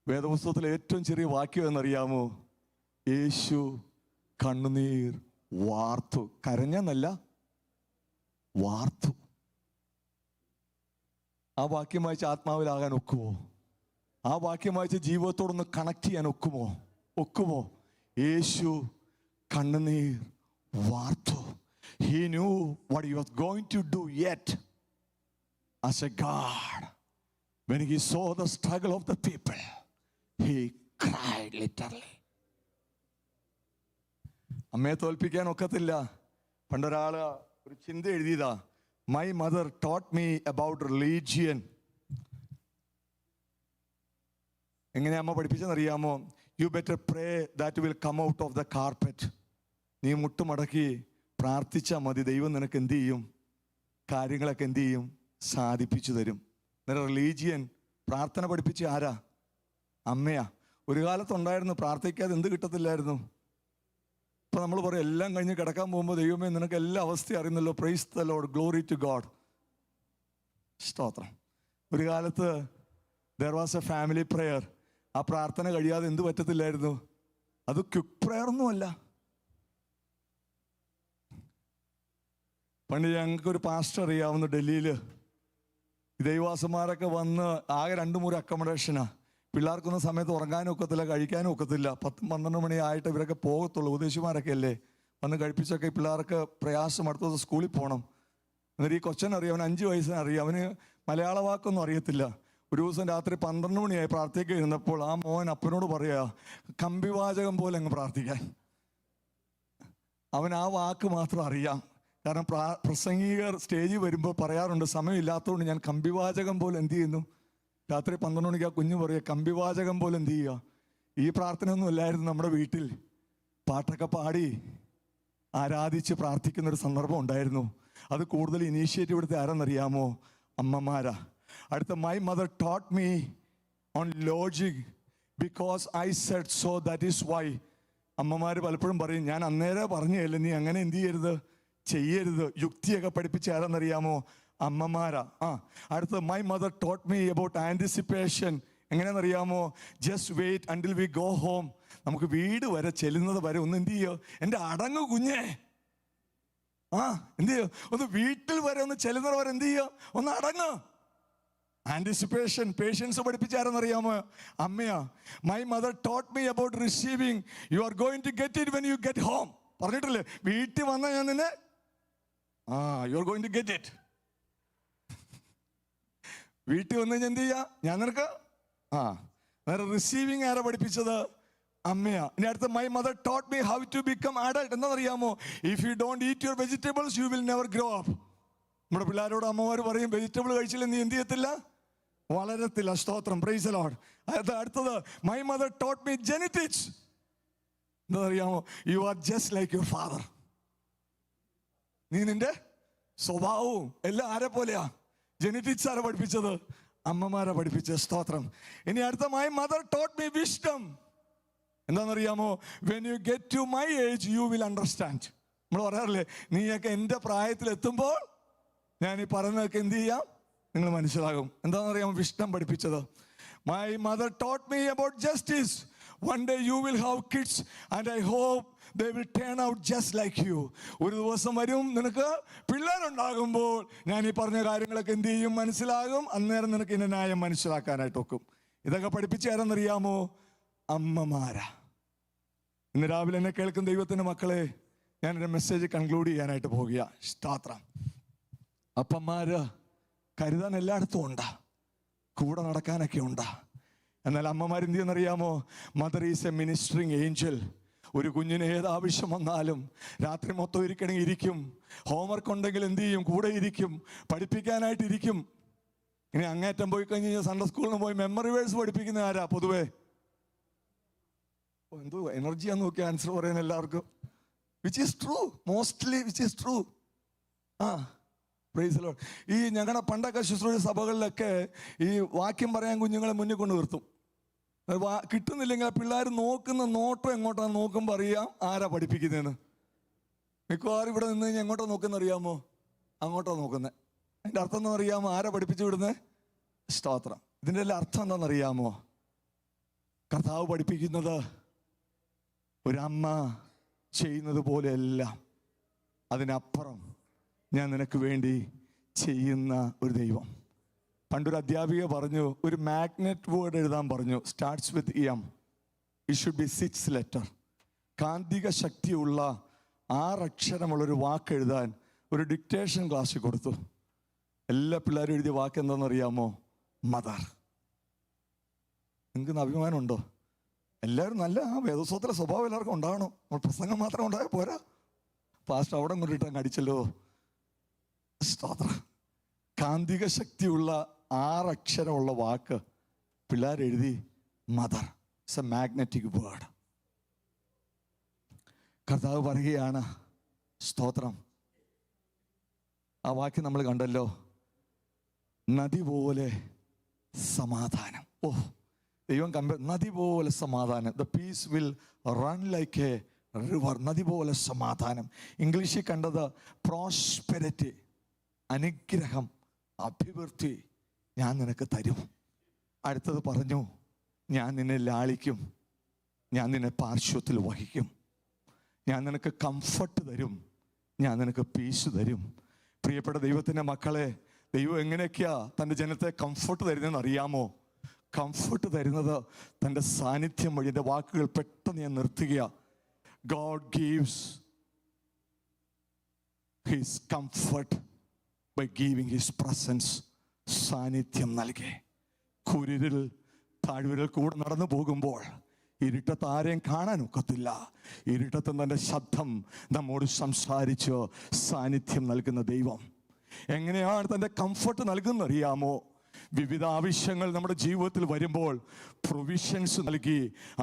വേദപുസ്തകത്തിലെ ഏറ്റവും ചെറിയ വാക്യം എന്നറിയാമോ? യേശു കണ്ണുനീർ വാർത്തു. കരഞ്ഞെന്നല്ല, വാർത്തു. ആ വാക്യം വായിച്ച് ആത്മാവിലാകാൻ ഒക്കുമോ? ആ വാക്യം വായിച്ച് ജീവിതത്തോടൊന്ന് കണക്ട് ചെയ്യാൻ ഒക്കുമോ? ഒക്കുമോ? യേശു കണ്ണുനീർ വാർത്തു. He knew what he was going to do yet as a God. When he saw the struggle of the people, he cried literally. അമ്മയെ തോൽപ്പിക്കാൻ ഒക്കത്തില്ല. പണ്ടൊരാള് ഒരു ചിന്ത എഴുതിയതാ, my mother taught me about religion. എങ്ങനെ അമ്മ പഠിപ്പിച്ചെന്നറിയാമോ? You better pray that will come out of the carpet. നീ മുട്ടുമടക്കി പ്രാർത്ഥിച്ചാൽ മതി, ദൈവം നിനക്ക് എന്ത് ചെയ്യും? കാര്യങ്ങളൊക്കെ എന്ത് ചെയ്യും? സാധിപ്പിച്ചു തരും. നിന്റെ റിലീജിയൻ പ്രാർത്ഥന പഠിപ്പിച്ച ആരാ? അമ്മയാ. ഒരു കാലത്തുണ്ടായിരുന്നു, പ്രാർത്ഥിക്കാതെ എന്ത് കിട്ടത്തില്ലായിരുന്നു. ഇപ്പം നമ്മൾ പറയും എല്ലാം കഴിഞ്ഞ് കിടക്കാൻ പോകുമ്പോൾ ദൈവമേ നിനക്ക് എല്ലാ അവസ്ഥയും അറിയുന്നല്ലോ. Praise the Lord, glory to God. സ്തോത്രം. ഒരു കാലത്ത് there was a family prayer. ആ പ്രാർത്ഥന കഴിയാതെ എന്ത് പറ്റത്തില്ലായിരുന്നു? അത് ക്വിക്ക് പ്രെയർ ഒന്നുമല്ല. പണ്ട് ഞങ്ങൾക്കൊരു പാസ്റ്റർ അറിയാവുന്ന ഡൽഹിയിൽ. ദൈവാസന്മാരൊക്കെ വന്ന് ആകെ 2-3 അക്കോമഡേഷനാ. പിള്ളേർക്കൊന്നും സമയത്ത് ഉറങ്ങാനും ഒക്കത്തില്ല, കഴിക്കാനും ഒക്കത്തില്ല. 10-12 മണിയായിട്ട് ഇവരൊക്കെ പോകത്തുള്ളൂ. ഉപദേശിമാരൊക്കെ അല്ലേ വന്ന് കഴിപ്പിച്ചൊക്കെ. പിള്ളേർക്ക് പ്രയാസം, അടുത്ത ദിവസം സ്കൂളിൽ പോകണം. എന്നിട്ട് ഈ കൊച്ചനറിയാം, അവന് 5 വയസ്സിനറിയാം, അവന് മലയാള വാക്കൊന്നും അറിയത്തില്ല. ഒരു ദിവസം രാത്രി 12 മണിയായി പ്രാർത്ഥിക്കുക ഇരുന്നപ്പോൾ ആ മോൻ അപ്പനോട് പറയാ, കമ്പിവാചകം പോലെ അങ്ങ് പ്രാർത്ഥിക്കാൻ. അവൻ ആ വാക്ക് മാത്രം അറിയാം. കാരണം പ്രസംഗികർ സ്റ്റേജിൽ വരുമ്പോൾ പറയാറുണ്ട്, സമയമില്ലാത്തതുകൊണ്ട് ഞാൻ കമ്പിവാചകം പോലെ എന്ത് ചെയ്യുന്നു. രാത്രി 12 മണിക്ക് ആ കുഞ്ഞു പറയുക, കമ്പിവാചകം പോലെ എന്ത് ചെയ്യുക? ഈ പ്രാർത്ഥനയൊന്നും ഇല്ലായിരുന്നു നമ്മുടെ വീട്ടിൽ. പാട്ടൊക്കെ പാടി ആരാധിച്ച് പ്രാർത്ഥിക്കുന്നൊരു സന്ദർഭം ഉണ്ടായിരുന്നു. അത് കൂടുതൽ ഇനീഷ്യേറ്റീവ് എടുത്ത് ആരെന്നറിയാമോ? അമ്മമാരാ. അടുത്ത, my mother taught me on logic because I said so, that is why. അമ്മമാർ പലപ്പോഴും പറയും, ഞാൻ അന്നേരം പറഞ്ഞല്ലേ നീ അങ്ങനെ എന്ത് ചെയ്യരുത്, ചെയ്യരുത്. യുക്തിയൊക്കെ പഠിപ്പിച്ച ആരെന്നറിയാമോ? അമ്മമാരാ. അടുത്ത, my mother taught me about anticipation. എങ്ങനെയാണെന്നറിയാമോ? Just wait until we go home. നമുക്ക് വീട് വരെ ചെല്ലുന്നത് വരെ ഒന്ന് എന്ത് ചെയ്യോ, എൻ്റെ അടങ്ങ് കുഞ്ഞേ, എന്ത് ചെയ്യോ, ഒന്ന് വീട്ടിൽ വരെ ഒന്ന് ചെല്ലുന്നത് വരെ എന്ത് ചെയ്യോ, ഒന്ന് അടങ്ങ്. ആൻറ്റിസിപ്പേഷൻ, പേഷ്യൻസ് പഠിപ്പിച്ചാരെന്നറിയാമോ? അമ്മയാ. My mother taught me about receiving. You are going to get it when you get home. പറഞ്ഞിട്ടില്ലേ, വീട്ടിൽ വന്നാൽ ഞാൻ നിന്നെ you are going to get it. വീട്ടിൽ വന്നു കഴിഞ്ഞാൽ എന്ത് ചെയ്യാ, ഞാൻ നിനക്ക് നേരെ റിസീവിങ് ആരാ പഠിപ്പിച്ചത്? അമ്മയാ. ഇനി അടുത്ത, my mother taught me how to become adult. എന്താണെന്നറിയാമോ? If you don't eat your vegetables you will never grow up. നമ്മുടെ പിള്ളേരോട് അമ്മമാർ പറയും, വെജിറ്റബിൾ കഴിച്ചില്ല നീ എന്ത് ചെയ്യത്തില്ല, വളരത്തില്ല. സ്തോത്രം, പ്രൈസ് ദി ലോർഡ്. അടുത്തത്, my mother taught me genetics. എന്താ അറിയാമോ? You are just like your father. നീ നിന്റെ സ്വഭാവവും എല്ലാം ആരെ പോലെയാ? ജെനറ്റിക്സ് ആരാ പഠിപ്പിച്ചത്? അമ്മമാരാ പഠിപ്പിച്ചത്. സ്തോത്രം. ഇനി അടുത്ത, my mother taught me wisdom. എന്താണെന്നറിയാമോ? When you get to my age you will understand. നമ്മൾ പറയാറില്ലേ, നീയൊക്കെ എൻ്റെ പ്രായത്തിലെത്തുമ്പോൾ ഞാൻ ഈ പറയുന്നതൊക്കെ എന്ത് ചെയ്യാം, നിങ്ങൾ മനസ്സിലാകും. എന്താണെന്നറിയാമോ വിസ്ഡം പഠിപ്പിച്ചത്? My mother taught me about justice. One day you will have kids and I hope they will turn out just like you. ഒരു ദിവസം വരും നിനക്ക് പിള്ളേരുണ്ടാകുമ്പോൾ ഞാൻ ഈ പറഞ്ഞ കാര്യങ്ങളൊക്കെ എന്ത് ചെയ്യും, മനസ്സിലാകും. അന്നേരം നിനക്ക് ഇതിൻ്റെ ന്യായം മനസ്സിലാക്കാനായിട്ട് ഒക്കും. ഇതൊക്കെ പഠിപ്പിച്ച് ആരെന്നറിയാമോ? അമ്മമാരാ. ഇന്ന് രാവിലെ എന്നെ കേൾക്കുന്ന ദൈവത്തിൻ്റെ മക്കളെ, ഞാനൊരു മെസ്സേജ് കൺക്ലൂഡ് ചെയ്യാനായിട്ട് പോകുക. സ്തോത്രം. അപ്പന്മാര് കരുതാൻ എല്ലായിടത്തും ഉണ്ടാ, കൂടെ നടക്കാനൊക്കെ ഉണ്ടാ. എന്നാൽ അമ്മമാർ എന്ത് ചെയ്യുന്നറിയാമോ? Mother is a ministering angel. ഒരു കുഞ്ഞിന് ഏതാവശ്യം വന്നാലും രാത്രി മൊത്തം ഇരിക്കണമെങ്കിൽ ഇരിക്കും. ഹോംവർക്ക് ഉണ്ടെങ്കിൽ എന്ത് ചെയ്യും, കൂടെ ഇരിക്കും. പഠിപ്പിക്കാനായിട്ട് ഇരിക്കും. ഇനി അങ്ങേറ്റം പോയി കഴിഞ്ഞ് സൺഡേ സ്കൂളിൽ പോയി മെമ്മറി വേഴ്സ് പഠിപ്പിക്കുന്ന ആരാ പൊതുവേ? എന്തോ എനർജിയാന്ന് നോക്കി ആൻസർ പറയാൻ എല്ലാവർക്കും. Which is true, mostly which is true. Price the Lord. ഈ ഞങ്ങളുടെ പണ്ടൊക്കെ ശുശ്രൂഷ സഭകളിലൊക്കെ ഈ വാക്യം പറയാൻ കുഞ്ഞുങ്ങളെ മുന്നിൽ കൊണ്ട് നിർത്തും. കിട്ടുന്നില്ലെങ്കിൽ പിള്ളേർ നോക്കുന്ന നോട്ടം എങ്ങോട്ടാണ് നോക്കുമ്പോൾ അറിയാം ആരാ പഠിപ്പിക്കുന്നതെന്ന്. മിക്കവാറും ഇവിടെ നിന്ന് കഴിഞ്ഞാൽ എങ്ങോട്ടാണ് നോക്കുന്നത് അറിയാമോ? അങ്ങോട്ടാണ് നോക്കുന്നത്. അതിൻ്റെ അർത്ഥം എന്താ അറിയാമോ? ആരാ പഠിപ്പിച്ചു വിടുന്നത്? സ്തോത്രം. ഇതിൻ്റെ എല്ലാം അർത്ഥം എന്താണെന്നറിയാമോ? കർത്താവ് പഠിപ്പിക്കുന്നത് ഒരമ്മ ചെയ്യുന്നത് പോലെയെല്ലാം അതിനപ്പുറം ഞാൻ നിനക്ക് വേണ്ടി ചെയ്യുന്ന ഒരു ദൈവം. പണ്ടൊരു അധ്യാപിക പറഞ്ഞു, ഒരു മാഗ്നറ്റ് വേർഡ് എഴുതാൻ പറഞ്ഞു. Starts with M. It should be 6 letter. കാന്തിക ശക്തിയുള്ള 6 അക്ഷരമുള്ളൊരു വാക്ക് എഴുതാൻ ഒരു ഡിക്റ്റേഷൻ ക്ലാസ്സിൽ കൊടുത്തു. എല്ലാ പിള്ളേരും എഴുതിയ വാക്ക് എന്താണെന്നറിയാമോ? മദർ. നിങ്ങൾക്ക് അഭിമാനമുണ്ടോ? എല്ലാവരും നല്ല വേദസ്വത്തിലെ സ്വഭാവം എല്ലാവർക്കും ഉണ്ടാവണം. നമ്മൾ പ്രസംഗം മാത്രം ഉണ്ടായാൽ പോരാ. പാസ്റ്റ് അവിടെ കൊണ്ടിട്ട് അടിച്ചല്ലോ. സ്തോത്രം. കാന്തിക ശക്തിയുള്ള 6 അക്ഷരമുള്ള വാക്ക് പിള്ളേരെഴുതി മദർ. It's a magnetic word. കർത്താവ് പറയുകയാണ്, സ്തോത്രം, ആ വാക്യം നമ്മൾ കണ്ടല്ലോ, നദി പോലെ സമാധാനം. ദൈവം നദി പോലെ സമാധാനം. The peace will run like A river. നദി പോലെ സമാധാനം. ഇംഗ്ലീഷിൽ കണ്ടത് പ്രോസ്പെരിറ്റി, അനുഗ്രഹം, അഭിവൃദ്ധി ഞാൻ നിനക്ക് തരും. അടുത്തത് പറഞ്ഞു, ഞാൻ നിന്നെ ലാളിക്കും, ഞാൻ നിന്നെ പാർശ്വത്തിൽ വഹിക്കും, ഞാൻ നിനക്ക് കംഫർട്ട് തരും, ഞാൻ നിനക്ക് പീസ് തരും. പ്രിയപ്പെട്ട ദൈവത്തിൻ്റെ മക്കളെ, ദൈവം എങ്ങനെയൊക്കെയാ തൻ്റെ ജനത്തെ കംഫർട്ട് തരുന്നതെന്ന് അറിയാമോ? കംഫർട്ട് തരുന്നത് തൻ്റെ സാന്നിധ്യം വഴി. എൻ്റെ വാക്കുകൾ പെട്ടെന്ന് ഞാൻ നിർത്തുക. God gives his comfort by giving his presence. സാന്നിധ്യം നൽകി. കുരിരിൽ താഴ്വരയിൽ കൂടെ നടന്നു പോകുമ്പോൾ ഇരുട്ടത്ത് ആരെയും കാണാൻ ഒക്കത്തില്ല. ഇരുട്ടത്ത് തൻ്റെ ശബ്ദം നമ്മോട് സംസാരിച്ച് സാന്നിധ്യം നൽകുന്ന ദൈവം എങ്ങനെയാണ് തൻ്റെ കംഫർട്ട് നൽകുന്നറിയാമോ? വിവിധ ആവശ്യങ്ങൾ നമ്മുടെ ജീവിതത്തിൽ വരുമ്പോൾ പ്രൊവിഷൻസ് നൽകി,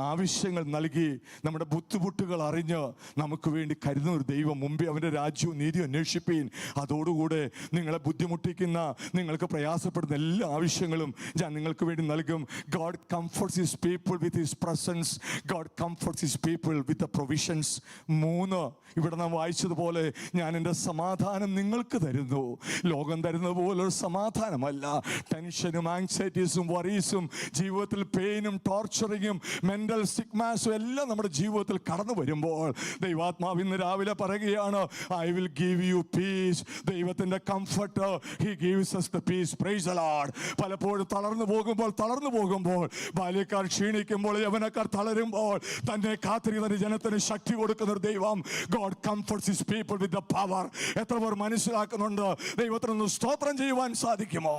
ആവശ്യങ്ങൾ നൽകി, നമ്മുടെ ബുദ്ധിമുട്ടുകൾ അറിഞ്ഞ് നമുക്ക് വേണ്ടി കരുതുന്ന ഒരു ദൈവം. മുമ്പേ അവൻ്റെ രാജ്യവും നീതിയും അന്വേഷിപ്പീൻ, അതോടുകൂടെ നിങ്ങളെ ബുദ്ധിമുട്ടിക്കുന്ന, നിങ്ങൾക്ക് പ്രയാസപ്പെടുന്ന എല്ലാ ആവശ്യങ്ങളും ഞാൻ നിങ്ങൾക്ക് വേണ്ടി നൽകും. God comforts his people with his presence. God comforts his people with the provisions. 3, ഇവിടെ നാം വായിച്ചതുപോലെ, ഞാൻ എൻ്റെ സമാധാനം നിങ്ങൾക്ക് തരുന്നു. ലോകം തരുന്നത് പോലൊരു സമാധാനമല്ല. ടെൻഷനും ആങ്സൈറ്റീസും വറീസും ജീവിതത്തിൽ പെയിനും ടോർച്ചറിങ്ങും മെൻ്റൽ സിഗ്മാസും എല്ലാം നമ്മുടെ ജീവിതത്തിൽ കടന്നു വരുമ്പോൾ ദൈവാത്മാവ് ഇന്ന് രാവിലെ പറയുകയാണ്, I will give you peace. ദൈവത്തിൻ്റെ comfort, he gives us the peace. Praise the Lord. പലപ്പോഴും തളർന്നു പോകുമ്പോൾ ബാല്യക്കാർ ക്ഷീണിക്കുമ്പോൾ, യവനക്കാർ തളരുമ്പോൾ തന്നെ കാത്തിരിക്കുന്ന ജനത്തിന് ശക്തി കൊടുക്കുന്ന ഒരു ദൈവം. God comforts his people with the power. എത്ര പേർ മനസ്സിലാക്കുന്നുണ്ട്? ദൈവത്തിനൊന്ന് സ്തോത്രം ചെയ്യുവാൻ സാധിക്കുമോ?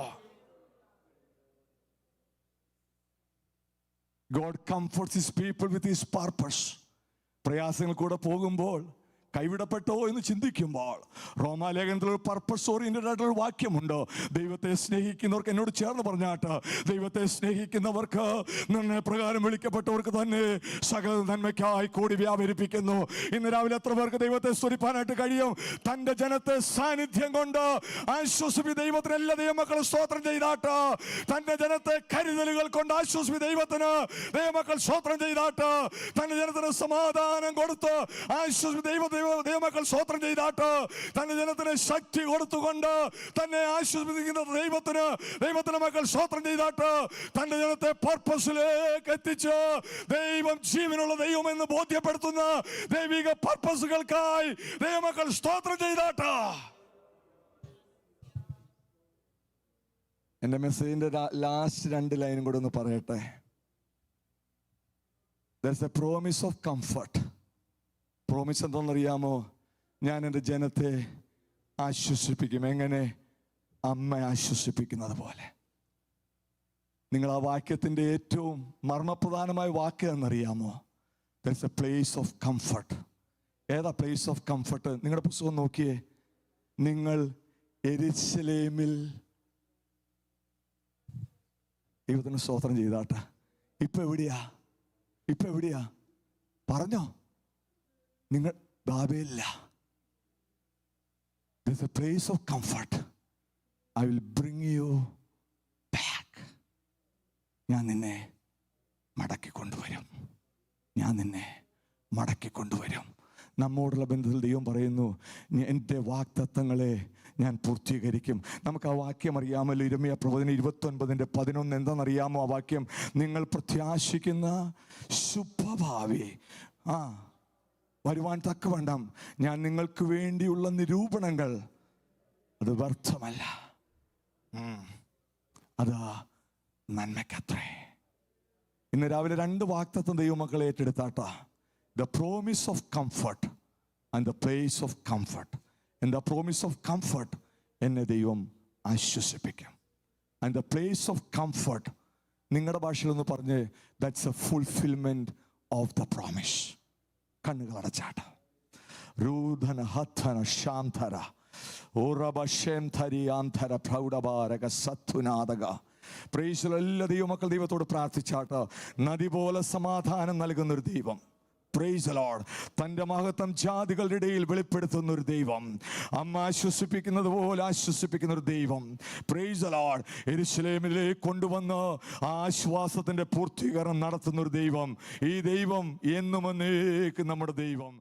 God comforts his people with his purpose. പ്രയാസങ്ങൾ കൂടെ പോകുമ്പോൾ, കൈവിടപ്പെട്ടോ എന്ന് ചിന്തിക്കുമ്പോൾ, റോമാലേഖനത്തിൽ ഒരു പർപ്പസ് ഓറിയന്റഡ് ആയിട്ടൊരു വാക്യമുണ്ട്. ദൈവത്തെ സ്നേഹിക്കുന്നവർക്ക്, എന്നോട് ചേർന്ന് പറഞ്ഞാട്ട്, ദൈവത്തെ സ്നേഹിക്കുന്നവർക്ക്, നിർണയപ്രകാരം വിളിക്കപ്പെട്ടവർക്ക് തന്നെ സകല നന്മയ്ക്കായി കൂടി വ്യാപരിപ്പിക്കുന്നു. ഇന്ന് രാവിലെ എത്ര പേർക്ക് ദൈവത്തെ സ്തുതിപ്പാനായിട്ട് കഴിയും? തൻ്റെ ജനത്തെ സാന്നിധ്യം കൊണ്ട് ആശ്വസിപ്പി ദൈവത്തിന് എല്ലാ ദൈവമക്കൾ സ്തോത്രം ചെയ്താട്ട്, തൻ്റെ ജനത്തെ കരുതലുകൾ കൊണ്ട് ആശ്വസിപ്പി ദൈവത്തിന് ദൈവമക്കൾ സ്തോത്രം ചെയ്താട്ട്, തൻ്റെ ജനത്തിന് സമാധാനം കൊടുത്ത് ആശ്വസിപ്പി ദൈവമക്കൾ സ്തോത്രം ചെയ്താട്ട്, തന്റെ ജനത്തിന് ശക്തി കൊടുത്തുകൊണ്ട് തന്നെ ആശ്വസിപ്പിക്കുന്ന ദൈവത്തിന് മക്കൾ സ്തോത്രം ചെയ്താട്ട്, തന്റെ ജനത്തെ പർപ്പസിലേക്ക് എത്തിച്ച് ദൈവം ജീവനുള്ള ദൈവം എന്ന് ബോധ്യപ്പെടുത്തുന്ന ദൈവിക പർപ്പസുകൾക്കായി ദൈവമക്കൾ സ്തോത്രം ചെയ്താട്ട്. എന്റെ മെസ്സേജിന്റെ ലാസ്റ്റ് 2 ലൈനും കൂടെ ഒന്ന് പറയട്ടെ. There's a promise of comfort. Promise എന്താണെന്നറിയാമോ? ഞാൻ എൻ്റെ ജനത്തെ ആശ്വസിപ്പിക്കും. എങ്ങനെ? അമ്മ ആശ്വസിപ്പിക്കുന്നത് പോലെ. നിങ്ങൾ ആ വാക്യത്തിൻ്റെ ഏറ്റവും മർമ്മപ്രധാനമായ വാക്യം എന്നറിയാമോ? There is A place of comfort. ഏതാ പ്ലേസ് ഓഫ് കംഫർട്ട്? നിങ്ങളുടെ പുസ്തകം നോക്കിയേ. നിങ്ങൾ യെരൂശലേമിൽ ദൈവത്തിന് സ്തോത്രം ചെയ്താട്ടെ. ഇപ്പൊ എവിടെയാ? പറഞ്ഞോ. നിങ്ങൾ ബാബേലില്ല. There is a place of comfort. I will bring you back. ഞാൻ നിന്നെ മടക്കി കൊണ്ടുവരും. നമ്മോടുള്ള ബന്ധത്തിൽ ദൈവം പറയുന്നു, എൻ്റെ വാഗ്ദത്തങ്ങളെ ഞാൻ പൂർത്തീകരിക്കും. നമുക്ക് ആ വാക്യം അറിയാമല്ലോ. യിരെമ്യാ പ്രവചനം 29:11 എന്താണെന്നറിയാമോ? ആ വാക്യം, നിങ്ങൾ പ്രത്യാശിക്കുന്ന ശുഭഭാവി വരുവാൻ തക്കവണ്ണം ഞാൻ നിങ്ങൾക്ക് വേണ്ടിയുള്ള നിരൂപണങ്ങൾ അത് വ്യർത്ഥമല്ല, അത് നന്മയ്ക്കത്രേ. ഇന്ന് രാവിലെ 2 വാഗ്ദത്തം ദൈവമക്കളെ ഏറ്റെടുത്താട്ടാ. The promise of comfort and the place of comfort. And the promise of comfort എന്നെ ദൈവം ആശ്വസിപ്പിക്കും. And the place of comfort, നിങ്ങളുടെ ഭാഷയിലൊന്ന് പറഞ്ഞ്, that's a fulfillment of the promise. കണ്ണുകൾ അടച്ചാട്ട. രൂധന ഹത്തന ശാന്തര ഓറബശേംധരിയാന്തര പ്രൗഢഭാരക സത്വനാദക. പ്രൈസ് എല്ലാ ദൈവമക്കൾ ദൈവത്തോട് പ്രാർത്ഥിച്ചാട്ട്. നദി പോലെ സമാധാനം നൽകുന്നൊരു ദൈവം. Price the Lord. തൻ്റെ മഹത്വം ജാതികളുടെ ഇടയിൽ വെളിപ്പെടുത്തുന്ന ഒരു ദൈവം. അമ്മ ആശ്വസിപ്പിക്കുന്നത് പോലെ ആശ്വസിപ്പിക്കുന്ന ഒരു ദൈവം. Price the Lord. യെരൂശലേമിലേക്ക് കൊണ്ടുവന്ന് ആശ്വാസത്തിന്റെ പൂർത്തീകരണം നടത്തുന്ന ഒരു ദൈവം. ഈ ദൈവം എന്നും എന്നേക്കും നമ്മുടെ ദൈവം.